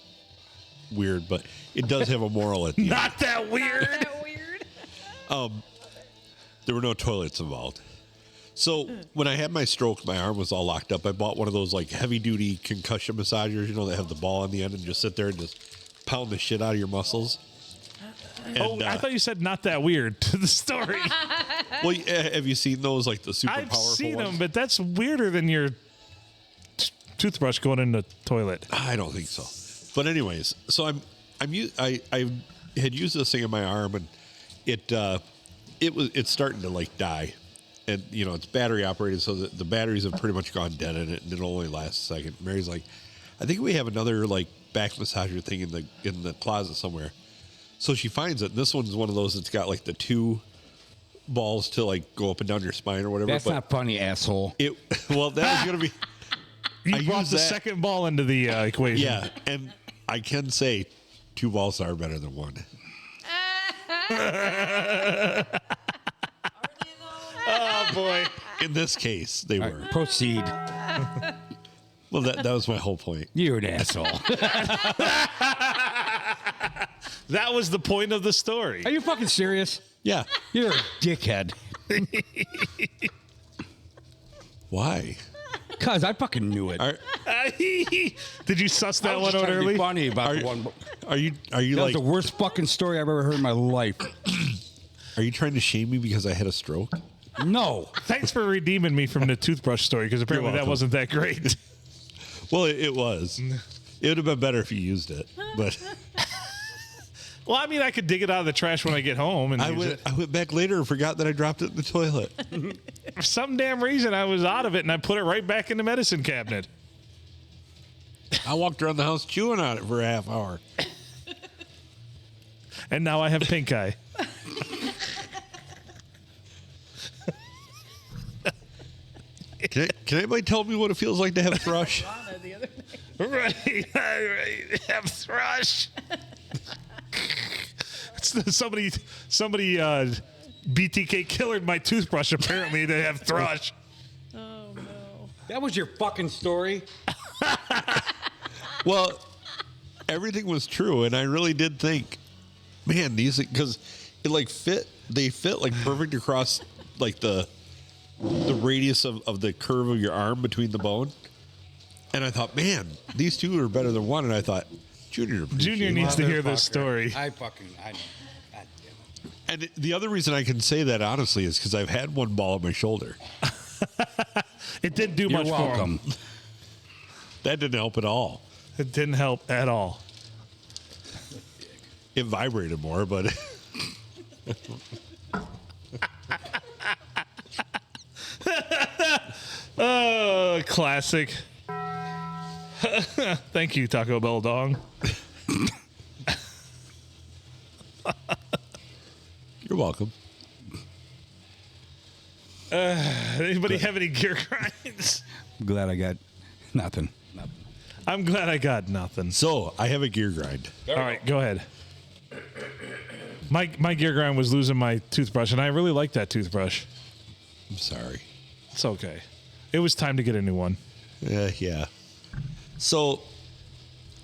weird, but it does have a moral at the end. Not that weird. Isn't that weird? There were no toilets involved. So when I had my stroke, my arm was all locked up. I bought one of those like heavy duty concussion massagers, you know, that have the ball on the end and just sit there and just pound the shit out of your muscles. And, Oh, I thought you said not that weird to the story. well, have you seen those, like the super I've powerful seen ones? them, but that's weirder than your toothbrush going in the toilet. I don't think so. But anyways, so I had used this thing in my arm, and it it's starting to like die, and it's battery operated, so the batteries have pretty much gone dead in it, and it'll only last a second. Mary's like, I think we have another like back massager thing in the closet somewhere. So she finds it. And this one's one of those that's got like the 2 balls to like go up and down your spine or whatever. That's not funny, asshole. Well, that was gonna be. You I brought use the that. second ball into the equation. Yeah, and I can say 2 balls are better than 1. Oh boy. In this case, they All were. right, proceed. Well, that was my whole point. You're an asshole. That was the point of the story. Are you fucking serious? Yeah. You're a dickhead. Why? Cause I fucking knew it. Did you suss I that was one just out trying to be early? funny about the one. Are you That was like the worst fucking story I've ever heard in my life. are you trying to shame me because I had a stroke? No. Thanks for redeeming me from the toothbrush story, because apparently that welcome. wasn't that great. Well, it was. It would have been better if you used it, but Well, I mean, I could dig it out of the trash when I get home and I use went back later and forgot that I dropped it in the toilet. it. For some damn reason, I was out of it and I put it right back in the medicine cabinet. I walked around the house chewing on it for a half hour. And now I have pink eye. Can anybody tell me what it feels like to have thrush? Lana the other day. Right. Have thrush. Somebody BTK killered my toothbrush, apparently, to have thrush. Oh no. That was your fucking story? Well, everything was true, and I really did think, man, these, because it like they fit like perfect across like the radius of the curve of your arm between the bone. And I thought, man, these 2 are better than 1. And I thought, Junior Needs to hear this Motherfucker. story. I know. God damn it. And the other reason I can say that honestly is because I've had 1 ball on my shoulder. It didn't do You're much for welcome. him. That didn't help at all. It didn't help at all. It vibrated more, but Oh, classic. Thank you, Taco Bell dong. you're welcome. Anybody have any gear grinds? I'm glad I got nothing. I'm glad I got nothing. So I have a gear grind. All right, go ahead. My gear grind was losing my toothbrush, and I really like that toothbrush. I'm sorry. It's okay. It was time to get a new one. Yeah. So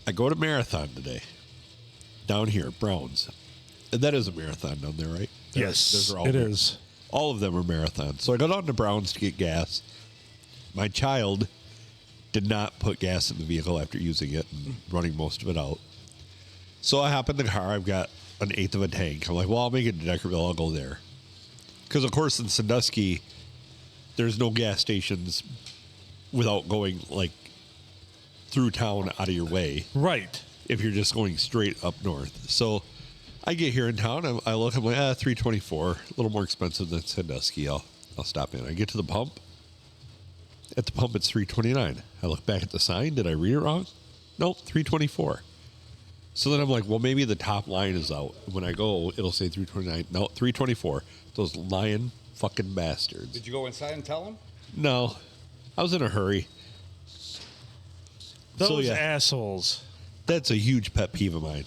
I go to Marathon today down here at Browns. And that is a marathon down there, right? Yes, Those are all it is. All of them are marathons. So I go down to Browns to get gas. My child did not put gas in the vehicle after using it and running most of it out. So I hop in the car. I've got an eighth of a tank. I'm like, well, I'll make it to Deckerville. I'll go there. Because, of course, in Sandusky, there's no gas stations without going, like, through town out of your way. Right. If you're just going straight up north. So I get here in town. I look. I'm like, $3.24. A little more expensive than Sandusky. I'll stop in. I get to the pump. At the pump, it's $3.29. I look back at the sign. Did I read it wrong? Nope, $3.24. So then I'm like, well, maybe the top line is out. When I go, it'll say $3.29. No, $3.24. Those lying fucking bastards. Did you go inside and tell him? No, I was in a hurry. Those So, yeah. assholes. That's a huge pet peeve of mine.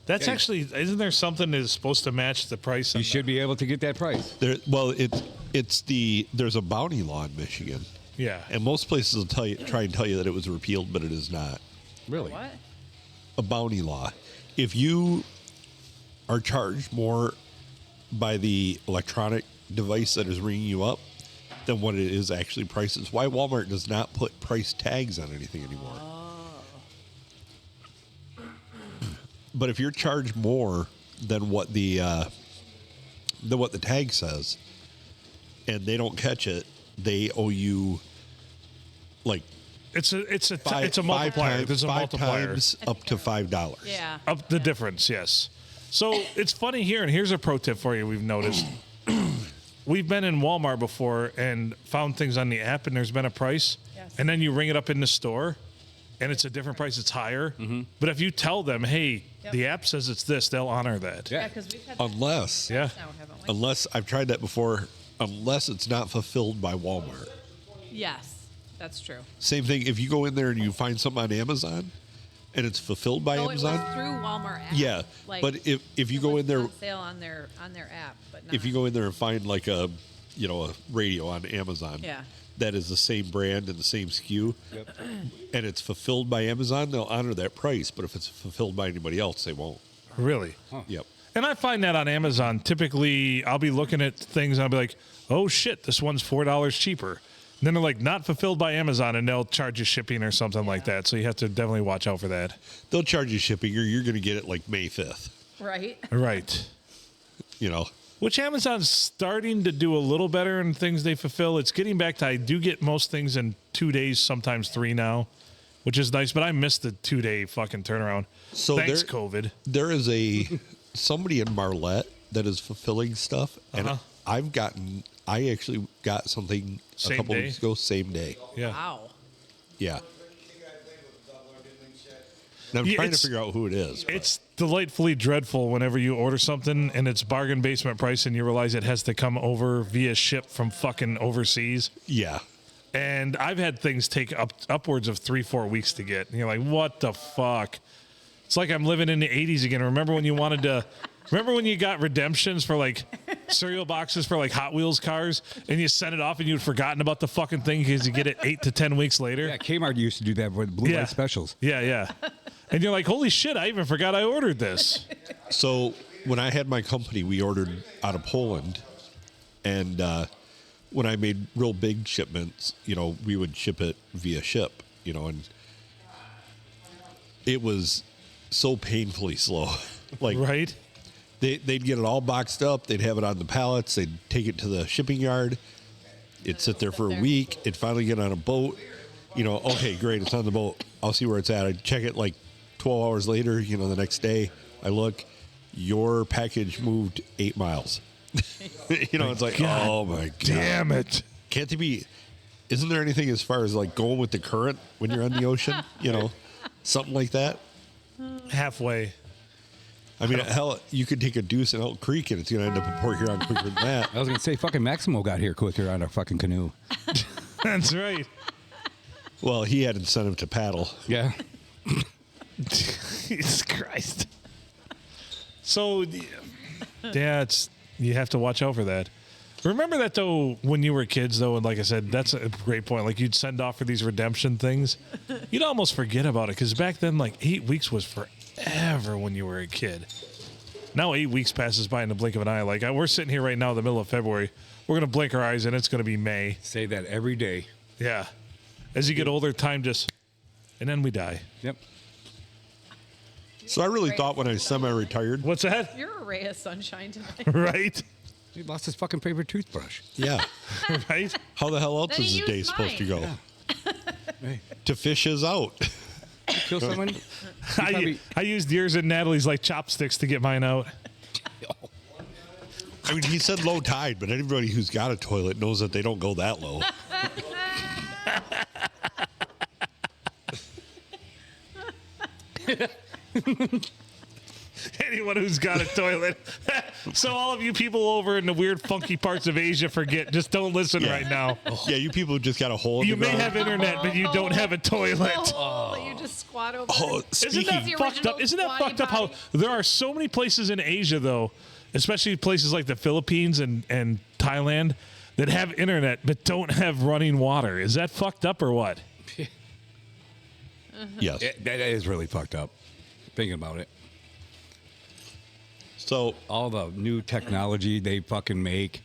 That's actually, isn't there something that's supposed to match the price? You should be able to get that price. There's a bounty law in Michigan. Yeah. And most places will try and tell you that it was repealed, but it is not. Really? What? A bounty law. If you are charged more by the electronic device that is ringing you up than what it is actually prices. Why Walmart does not put price tags on anything anymore. But if you're charged more than what the tag says, and they don't catch it, they owe you like It's a five multiplier. There's a five multiplier. times up to $5. Yeah. Up the difference, yes. So it's funny here, and here's a pro tip for you we've noticed. We've been in Walmart before and found things on the app, and there's been a price. Yes. And then you ring it up in the store, and it's a different price. It's higher. But if you tell them, hey, the app says it's this, they'll honor that. Yeah, because we've had that Unless, Yeah. now, haven't we? unless I've tried that before, unless it's not fulfilled by Walmart. Yes, that's true. Same thing. If you go in there and you find something on Amazon, and it's fulfilled by Oh, Amazon. it was through Walmart app. Yeah, but if you it go was in there, on sale on their app, but not if you go in there and find like a radio on Amazon, Yeah. that is the same brand and the same SKU, and it's fulfilled by Amazon, they'll honor that price. But if it's fulfilled by anybody else, they won't. Really? Yep. And I find that on Amazon, typically I'll be looking at things and I'll be like, oh shit, this one's $4 cheaper. And then they're like, not fulfilled by Amazon, and they'll charge you shipping or something like that. So you have to definitely watch out for that. They'll charge you shipping, or you're going to get it like May 5th. right. Right. You know. Which Amazon's starting to do a little better in things they fulfill. It's getting back to, I do get most things in 2 days, sometimes 3 now, which is nice. But I missed the 2-day fucking turnaround. So Thanks, there- COVID. There is somebody in Marlette that is fulfilling stuff, and I actually got something Same a couple day? weeks ago, same day. Yeah. Wow. Yeah. And I'm Yeah, trying to it's- figure out who it is. but- It's delightfully dreadful whenever you order something and it's bargain basement price and you realize it has to come over via ship from fucking overseas. yeah. And I've had things take upwards of 3-4 weeks to get. And you're like, what the fuck? It's like I'm living in the 80s again. Remember when you got redemptions for like cereal boxes for like Hot Wheels cars and you sent it off and you'd forgotten about the fucking thing because you get it 8 to 10 weeks later? Yeah, Kmart used to do that with blue light specials. Yeah. And you're like, holy shit, I even forgot I ordered this. So when I had my company, we ordered out of Poland, and when I made real big shipments, we would ship it via ship, and it was so painfully slow. Like, Right? they'd get it all boxed up, they'd have it on the pallets, they'd take it to the shipping yard, it'd sit there for a week, it'd finally get on a boat. Okay, great, it's on the boat. I'll see where it's at. I'd check it like 12 hours later, the next day. I look, your package moved 8 miles. It's like, God oh my God. Damn it. Can't it be? Isn't there anything as far as like going with the current when you're on the ocean? Something like that? Halfway. I mean, hell, you could take a deuce in Elk Creek and it's going to end up in Port Huron quicker than that. I was going to say, fucking Maximo got here quicker on a fucking canoe. That's right. Well, he had incentive to paddle. Yeah. Jesus Christ. So, yeah, you have to watch out for that. Remember that, though, when you were kids, though, and like I said, that's a great point. Like, you'd send off for these redemption things. You'd almost forget about it, because back then, like, 8 weeks was forever when you were a kid. Now 8 weeks passes by in the blink of an eye. Like, we're sitting here right now in the middle of February. We're going to blink our eyes, and it's going to be May. Say that every day. Yeah. As you get older, time just... And then we die. Yep. So I really thought when I semi-retired. What's that? You're a ray of sunshine tonight. Right? He lost his fucking favorite toothbrush. Yeah. Right? How the hell else Then is he the day used supposed to go? mine. Hey, To fish is out. kill someone? I used yours and Natalie's like chopsticks to get mine out. I mean, he said low tide, but anybody who's got a toilet knows that they don't go that low. Anyone who's got a toilet. So all of you people over in the weird funky parts of Asia, forget. Just don't listen right now. Yeah, you people just got a hole in You the may ground. have internet, but you don't have a toilet. Oh, you just squat over. Oh, Isn't speaking, that the fucked up? original Isn't that squatty fucked up how potty. there are so many places in Asia, though, especially places like the Philippines and Thailand, that have internet but don't have running water? Is that fucked up or what? yes. That is really fucked up. Thinking about it. So All the new technology they fucking make.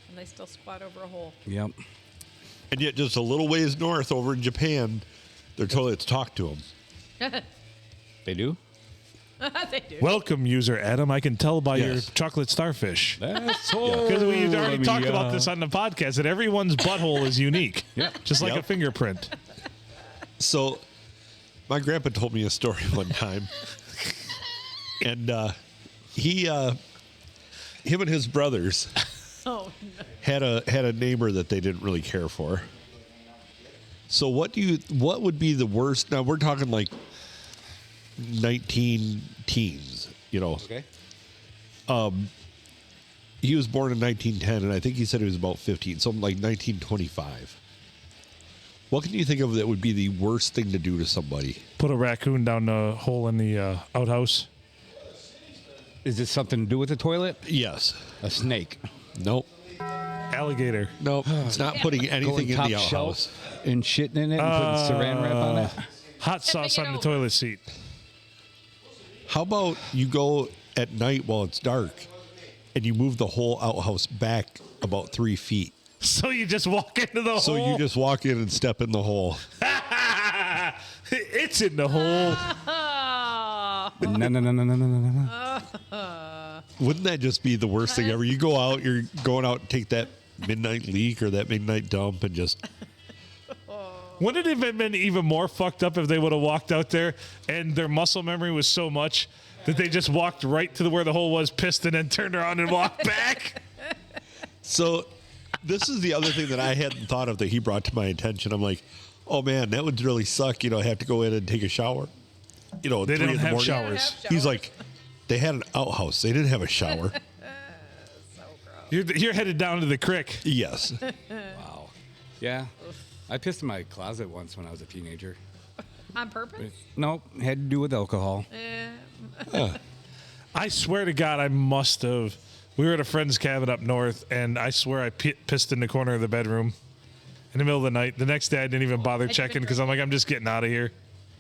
And they still squat over a hole. Yep. and yet just a little ways north over in Japan, their toilets talk to them. They do? They do. Welcome, user Adam. I can tell by your Yes. chocolate starfish. That's Because we've already talked about this on the podcast, that everyone's butthole is unique. Yeah. Just like Yep. a fingerprint. So my grandpa told me a story one time. And him and his brothers Oh, no. had a neighbor that they didn't really care for. So what would be the worst? Now we're talking like 19 teens, you know. Okay. He was born in 1910, and I think he said he was about 15, something like 1925. What can you think of that would be the worst thing to do to somebody? Put a raccoon down the hole in the outhouse. Is this something to do with the toilet? Yes. A snake. Nope. Alligator. Nope. It's not putting anything in top the outhouse. shelf and shitting in it and putting saran wrap on it. Hot sauce Tipping it on the over. toilet seat. How about you go at night while it's dark and you move the whole outhouse back about 3 feet? So you just walk into the So hole. you just walk in and step in the hole. It's in the hole. No. Wouldn't that just be the worst thing ever? You go out, you're going out and take that midnight leak or that midnight dump and just... Wouldn't it have been even more fucked up if they would have walked out there and their muscle memory was so much that they just walked right to where the hole was, pissed, and then turned around and walked back? So this is the other thing that I hadn't thought of that he brought to my attention. I'm like, oh man, that would really suck. You know, I have to go in and take a shower. You know, They 3 don't in the have morning. showers. He's like, they had an outhouse. They didn't have a shower. You're headed down to the creek. Yes. Wow. Yeah. I pissed in my closet once when I was a teenager. On purpose? Nope. Had to do with alcohol. I swear to God, I must have. We were at a friend's cabin up north, and I swear I pissed in the corner of the bedroom in the middle of the night. The next day, I didn't even bother Had you checking been because I'm like, drinking? I'm just getting out of here.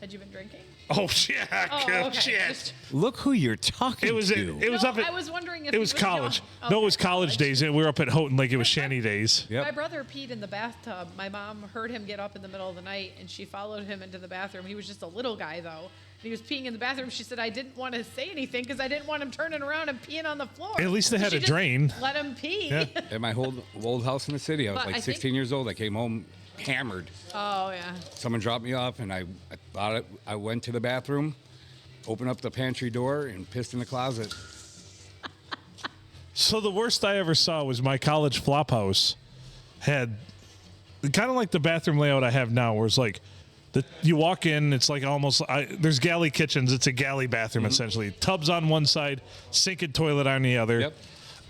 Had you been drinking? Oh, shit. Oh, okay. Shit. Just- Look who you're talking It was No, up at, I was wondering if it he was was college. young. No, it Okay, was college days. We were up at Houghton like it was shanty days. Yep. My brother peed in the bathtub. My mom heard him get up in the middle of the night, and she followed him into the bathroom. He was just a little guy, though. And he was peeing in the bathroom. She said, I didn't want to say anything because I didn't want him turning around and peeing on the floor. At least they So had she a just drain. Let him pee. Yeah. At my old house in the city, I was But like I 16 think- years old. I came home hammered. Oh, yeah. Someone dropped me off, and I thought I went to the bathroom, opened up the pantry door, and pissed in the closet. So the worst I ever saw was my college flop house had kind of like the bathroom layout I have now, where it's like you walk in, it's like almost there's galley kitchens. It's a galley bathroom essentially. Tubs on one side, sink and toilet on the other.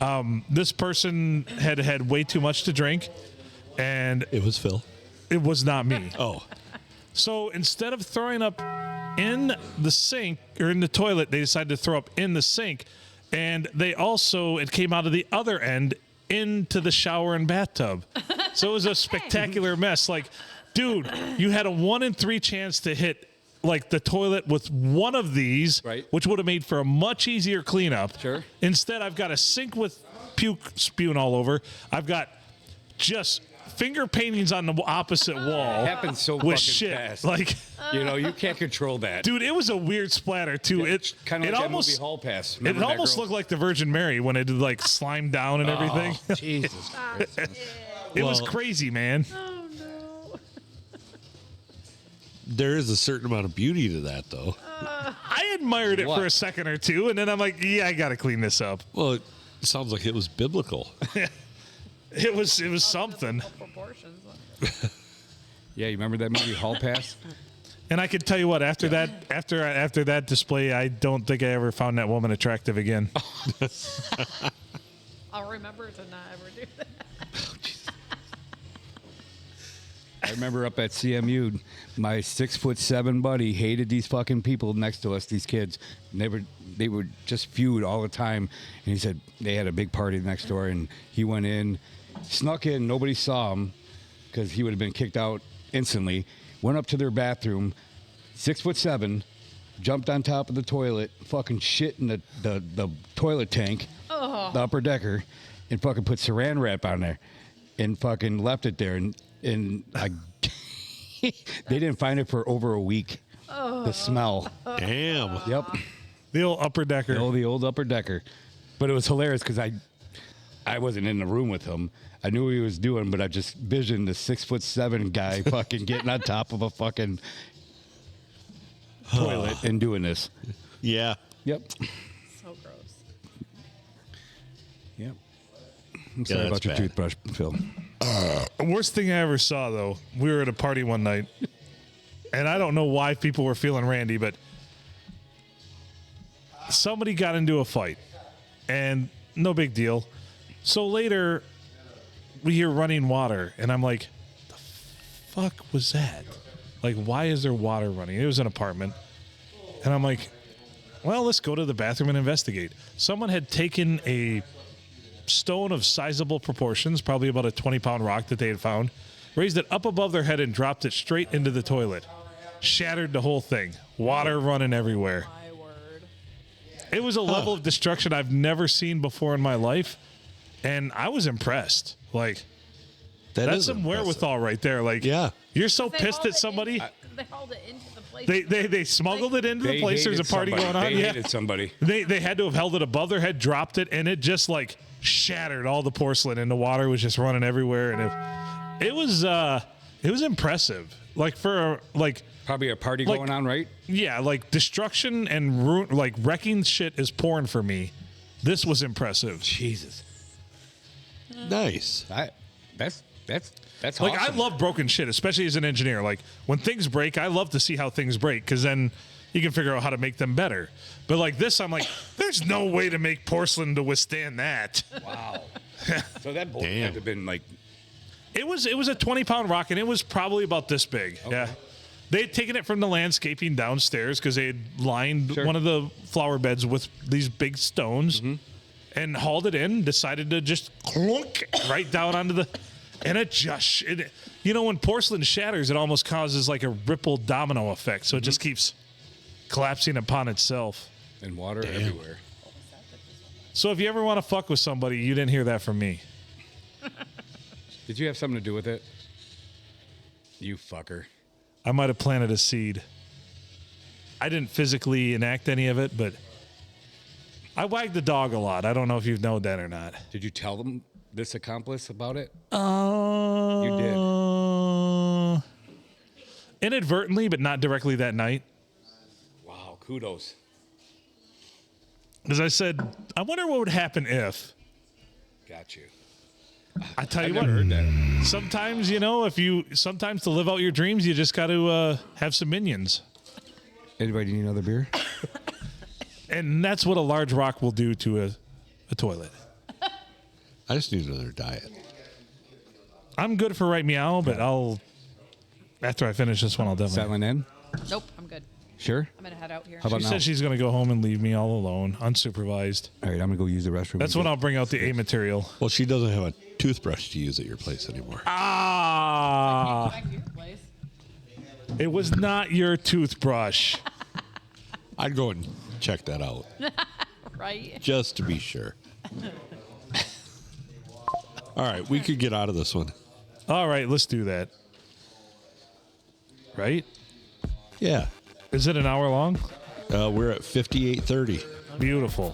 Yep. This person had way too much to drink, and It was Phil. it was not me. Oh. So instead of throwing up in the sink or in the toilet, they decided to throw up in the sink. And they also, it came out of the other end into the shower and bathtub. So it was a spectacular mess. Like, dude, you had a 1 in 3 chance to hit like the toilet with one of these, Right. which would have made for a much easier cleanup. Sure. Instead, I've got a sink with puke spewing all over. I've got just finger paintings on the opposite wall. Happens so with fucking shit. fast. Like, You know, you can't control that. dude, it was a weird splatter too. It Kind of it like almost that movie Hall Pass. it Remember that almost girl? looked like the Virgin Mary when it did like slime down and everything. Oh, Jesus Christ. It was Well- crazy, man. Oh, no. There is a certain amount of beauty to that, though. I admired it What? for a second or two, and then I'm like, yeah, I got to clean this up. Well, it sounds like it was biblical. It was something, Proportions. Yeah, you remember that movie Hall Pass? and I can tell you what. After that display, I don't think I ever found that woman attractive again. I'll remember to not ever do that. I remember up at CMU, my 6'7" buddy hated these fucking people next to us, these kids. And they were just feud all the time. And he said they had a big party next door, and he went in, snuck in, nobody saw him because he would have been kicked out instantly. Went up to their bathroom, 6'7", jumped on top of the toilet, fucking shit in the toilet tank, the upper decker, and fucking put saran wrap on there, and fucking left it there. And I, they didn't find it for over a week. The smell. Damn. Yep. The old upper decker. The old upper decker. But it was hilarious because I wasn't in the room with him. I knew what he was doing, but I just visioned the 6'7" guy fucking getting on top of a fucking toilet and doing this. Yeah. Yep. So gross. Yep. I'm sorry that's about your bad. toothbrush, Phil. Worst thing I ever saw, though, we were at a party one night, and I don't know why people were feeling randy, but somebody got into a fight, and no big deal. So later, we hear running water, and I'm like, the fuck was that? Like, why is there water running? It was an apartment. And I'm like, well, let's go to the bathroom and investigate. Someone had taken a stone of sizable proportions, probably about a 20-pound rock that they had found, raised it up above their head and dropped it straight into the toilet. Shattered the whole thing. Water running everywhere. My word. It was a level of destruction I've never seen before in my life, and I was impressed. Like, that's is some impressive. wherewithal right there. Like, Yeah. you're so They pissed hauled at it somebody. They hauled it into the place. They smuggled it into the place. There's a hated party somebody. going on. They Yeah. hated somebody. They had to have held it above their head, dropped it, and it just like shattered all the porcelain, and the water was just running everywhere. And it was impressive. Like for like Probably a party Like- going on, right? yeah, like destruction and like wrecking shit is porn for me. This was impressive. Jesus. Nice. That's Like awesome. I love broken shit, especially as an engineer. Like when things break, I love to see how things break because then you can figure out how to make them better. But like this, I'm like, there's no way to make porcelain to withstand that. Wow. So that bolt Damn. had to have been like, It was a 20-pound rock, and it was probably about this big. Yeah. They had taken it from the landscaping downstairs because they had lined Sure. one of the flower beds with these big stones and hauled it in, decided to just clunk right down onto the... And it just... when porcelain shatters, it almost causes like a ripple domino effect, so it just keeps collapsing upon itself. and water everywhere. So if you ever want to fuck with somebody, you didn't hear that from me. Did you have something to do with it? You fucker. I might have planted a seed. I didn't physically enact any of it, but I wagged the dog a lot. I don't know if you've known that or not. Did you tell them this accomplice about it? You did. Inadvertently, but not directly that night. Wow, kudos. Because I said, I wonder what would happen if. Got you. I tell I've you never what, heard that. sometimes, sometimes to live out your dreams, you just got to have some minions. Anybody need another beer? And that's what a large rock will do to a toilet. I just need another diet. I'm good for right meow, but after I finish this one, I'll definitely. Silent N? Nope, I'm good. Sure. I'm gonna head out here. How about She now? says she's going to go home and leave me all alone, unsupervised. All right, I'm going to go use the restroom. That's when I'll bring out the A material. Well, she doesn't have a toothbrush to use at your place anymore. Ah, Back to your place. it was not your toothbrush. I'd go and check that out Right? just to be sure. All right, we could get out of this one. All right, let's do that. Right? Yeah. Is it an hour long? We're at 58:30. Beautiful.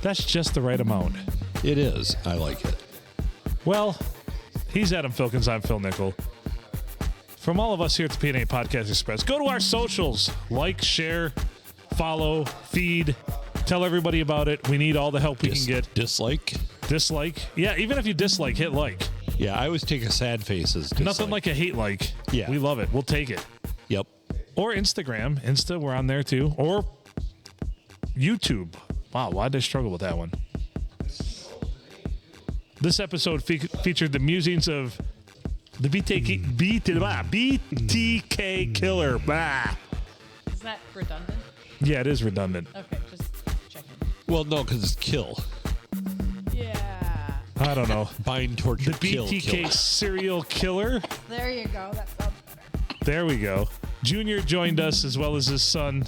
That's just the right amount. It is. I like it. Well, he's Adam Filkins. I'm Phil Nickel. From all of us here at the P&A Podcast Express, go to our socials. Like, share, follow, feed. Tell everybody about it. We need all the help we can get. Dislike? Dislike. Yeah, even if you dislike, hit like. Yeah, I always take a sad face as dislike. Nothing like a hate like. Yeah. We love it. We'll take it. Yep. Or Instagram. Insta, we're on there too. Or YouTube. Wow, why did I struggle with that one? This episode featured the musings of the BTK killer. Bah. Is that redundant? Yeah, it is redundant. Okay, just checking. Well, no, because it's kill. Yeah. I don't know. Bind, torture, The kill, BTK kill. serial killer. There you go. That sounds better. There we go. Junior joined us as well as his son.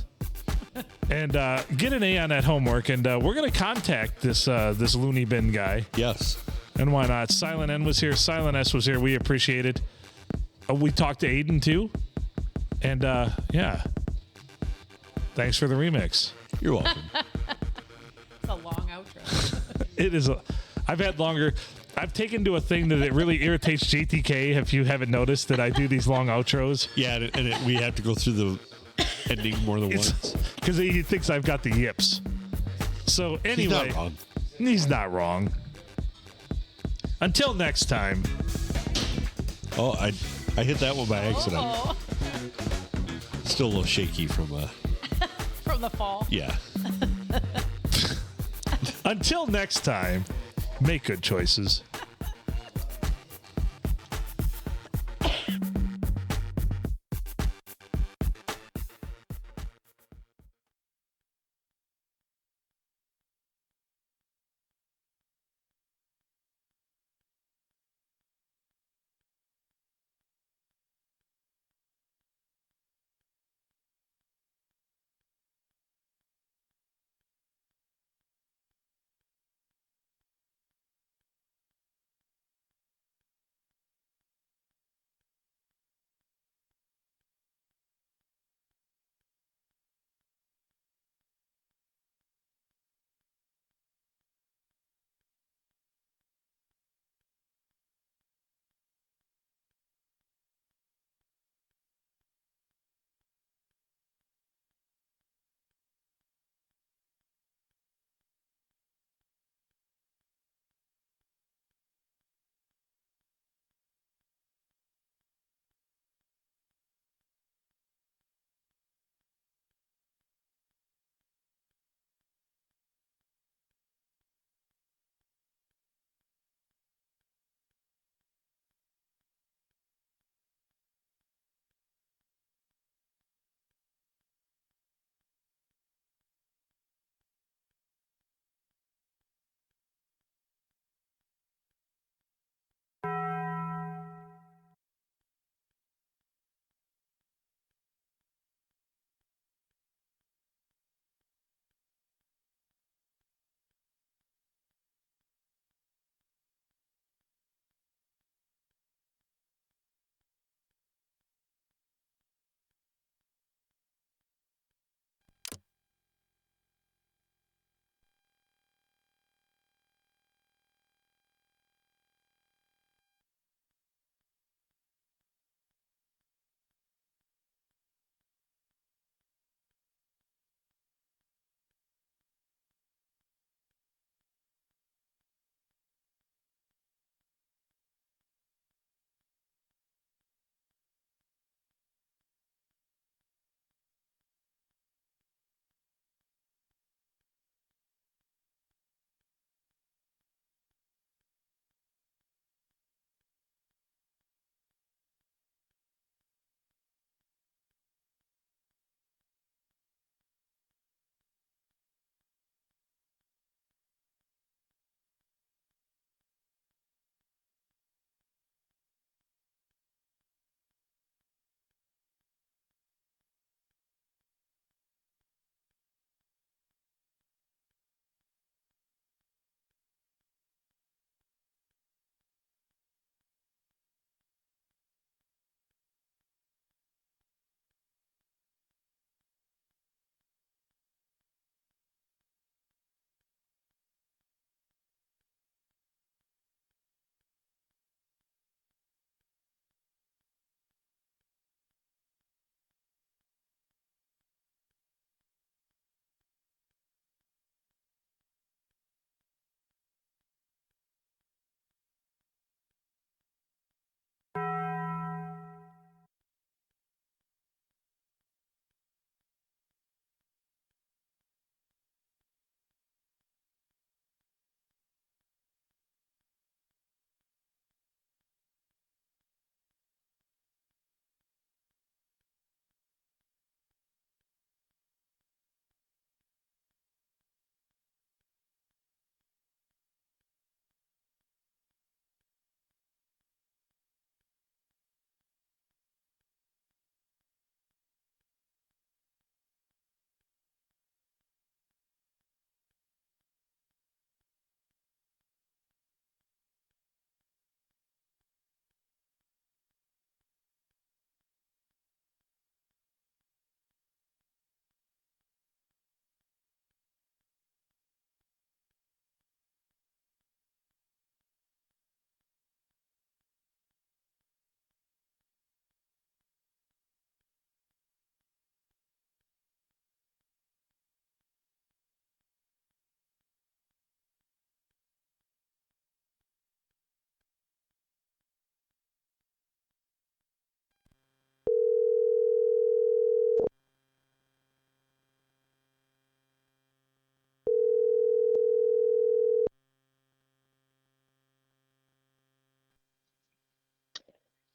And get an A on that homework. And we're going to contact this loony bin guy. Yes. And why not? Silent N was here. Silent S was here. We appreciate it. We talked to Aiden too. And yeah. Thanks for the remix. You're welcome. It's a long outro. It is. I've had longer. I've taken to a thing that it really irritates JTK. If you haven't noticed that I do these long outros. Yeah, and we have to go through ending more than once. Because he thinks I've got the yips. So anyway, He's not wrong. He's not wrong. Until next time. Oh, I hit that one by accident. Oh, Still a little shaky from from the fall. yeah. Until next time, make good choices.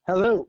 Hello.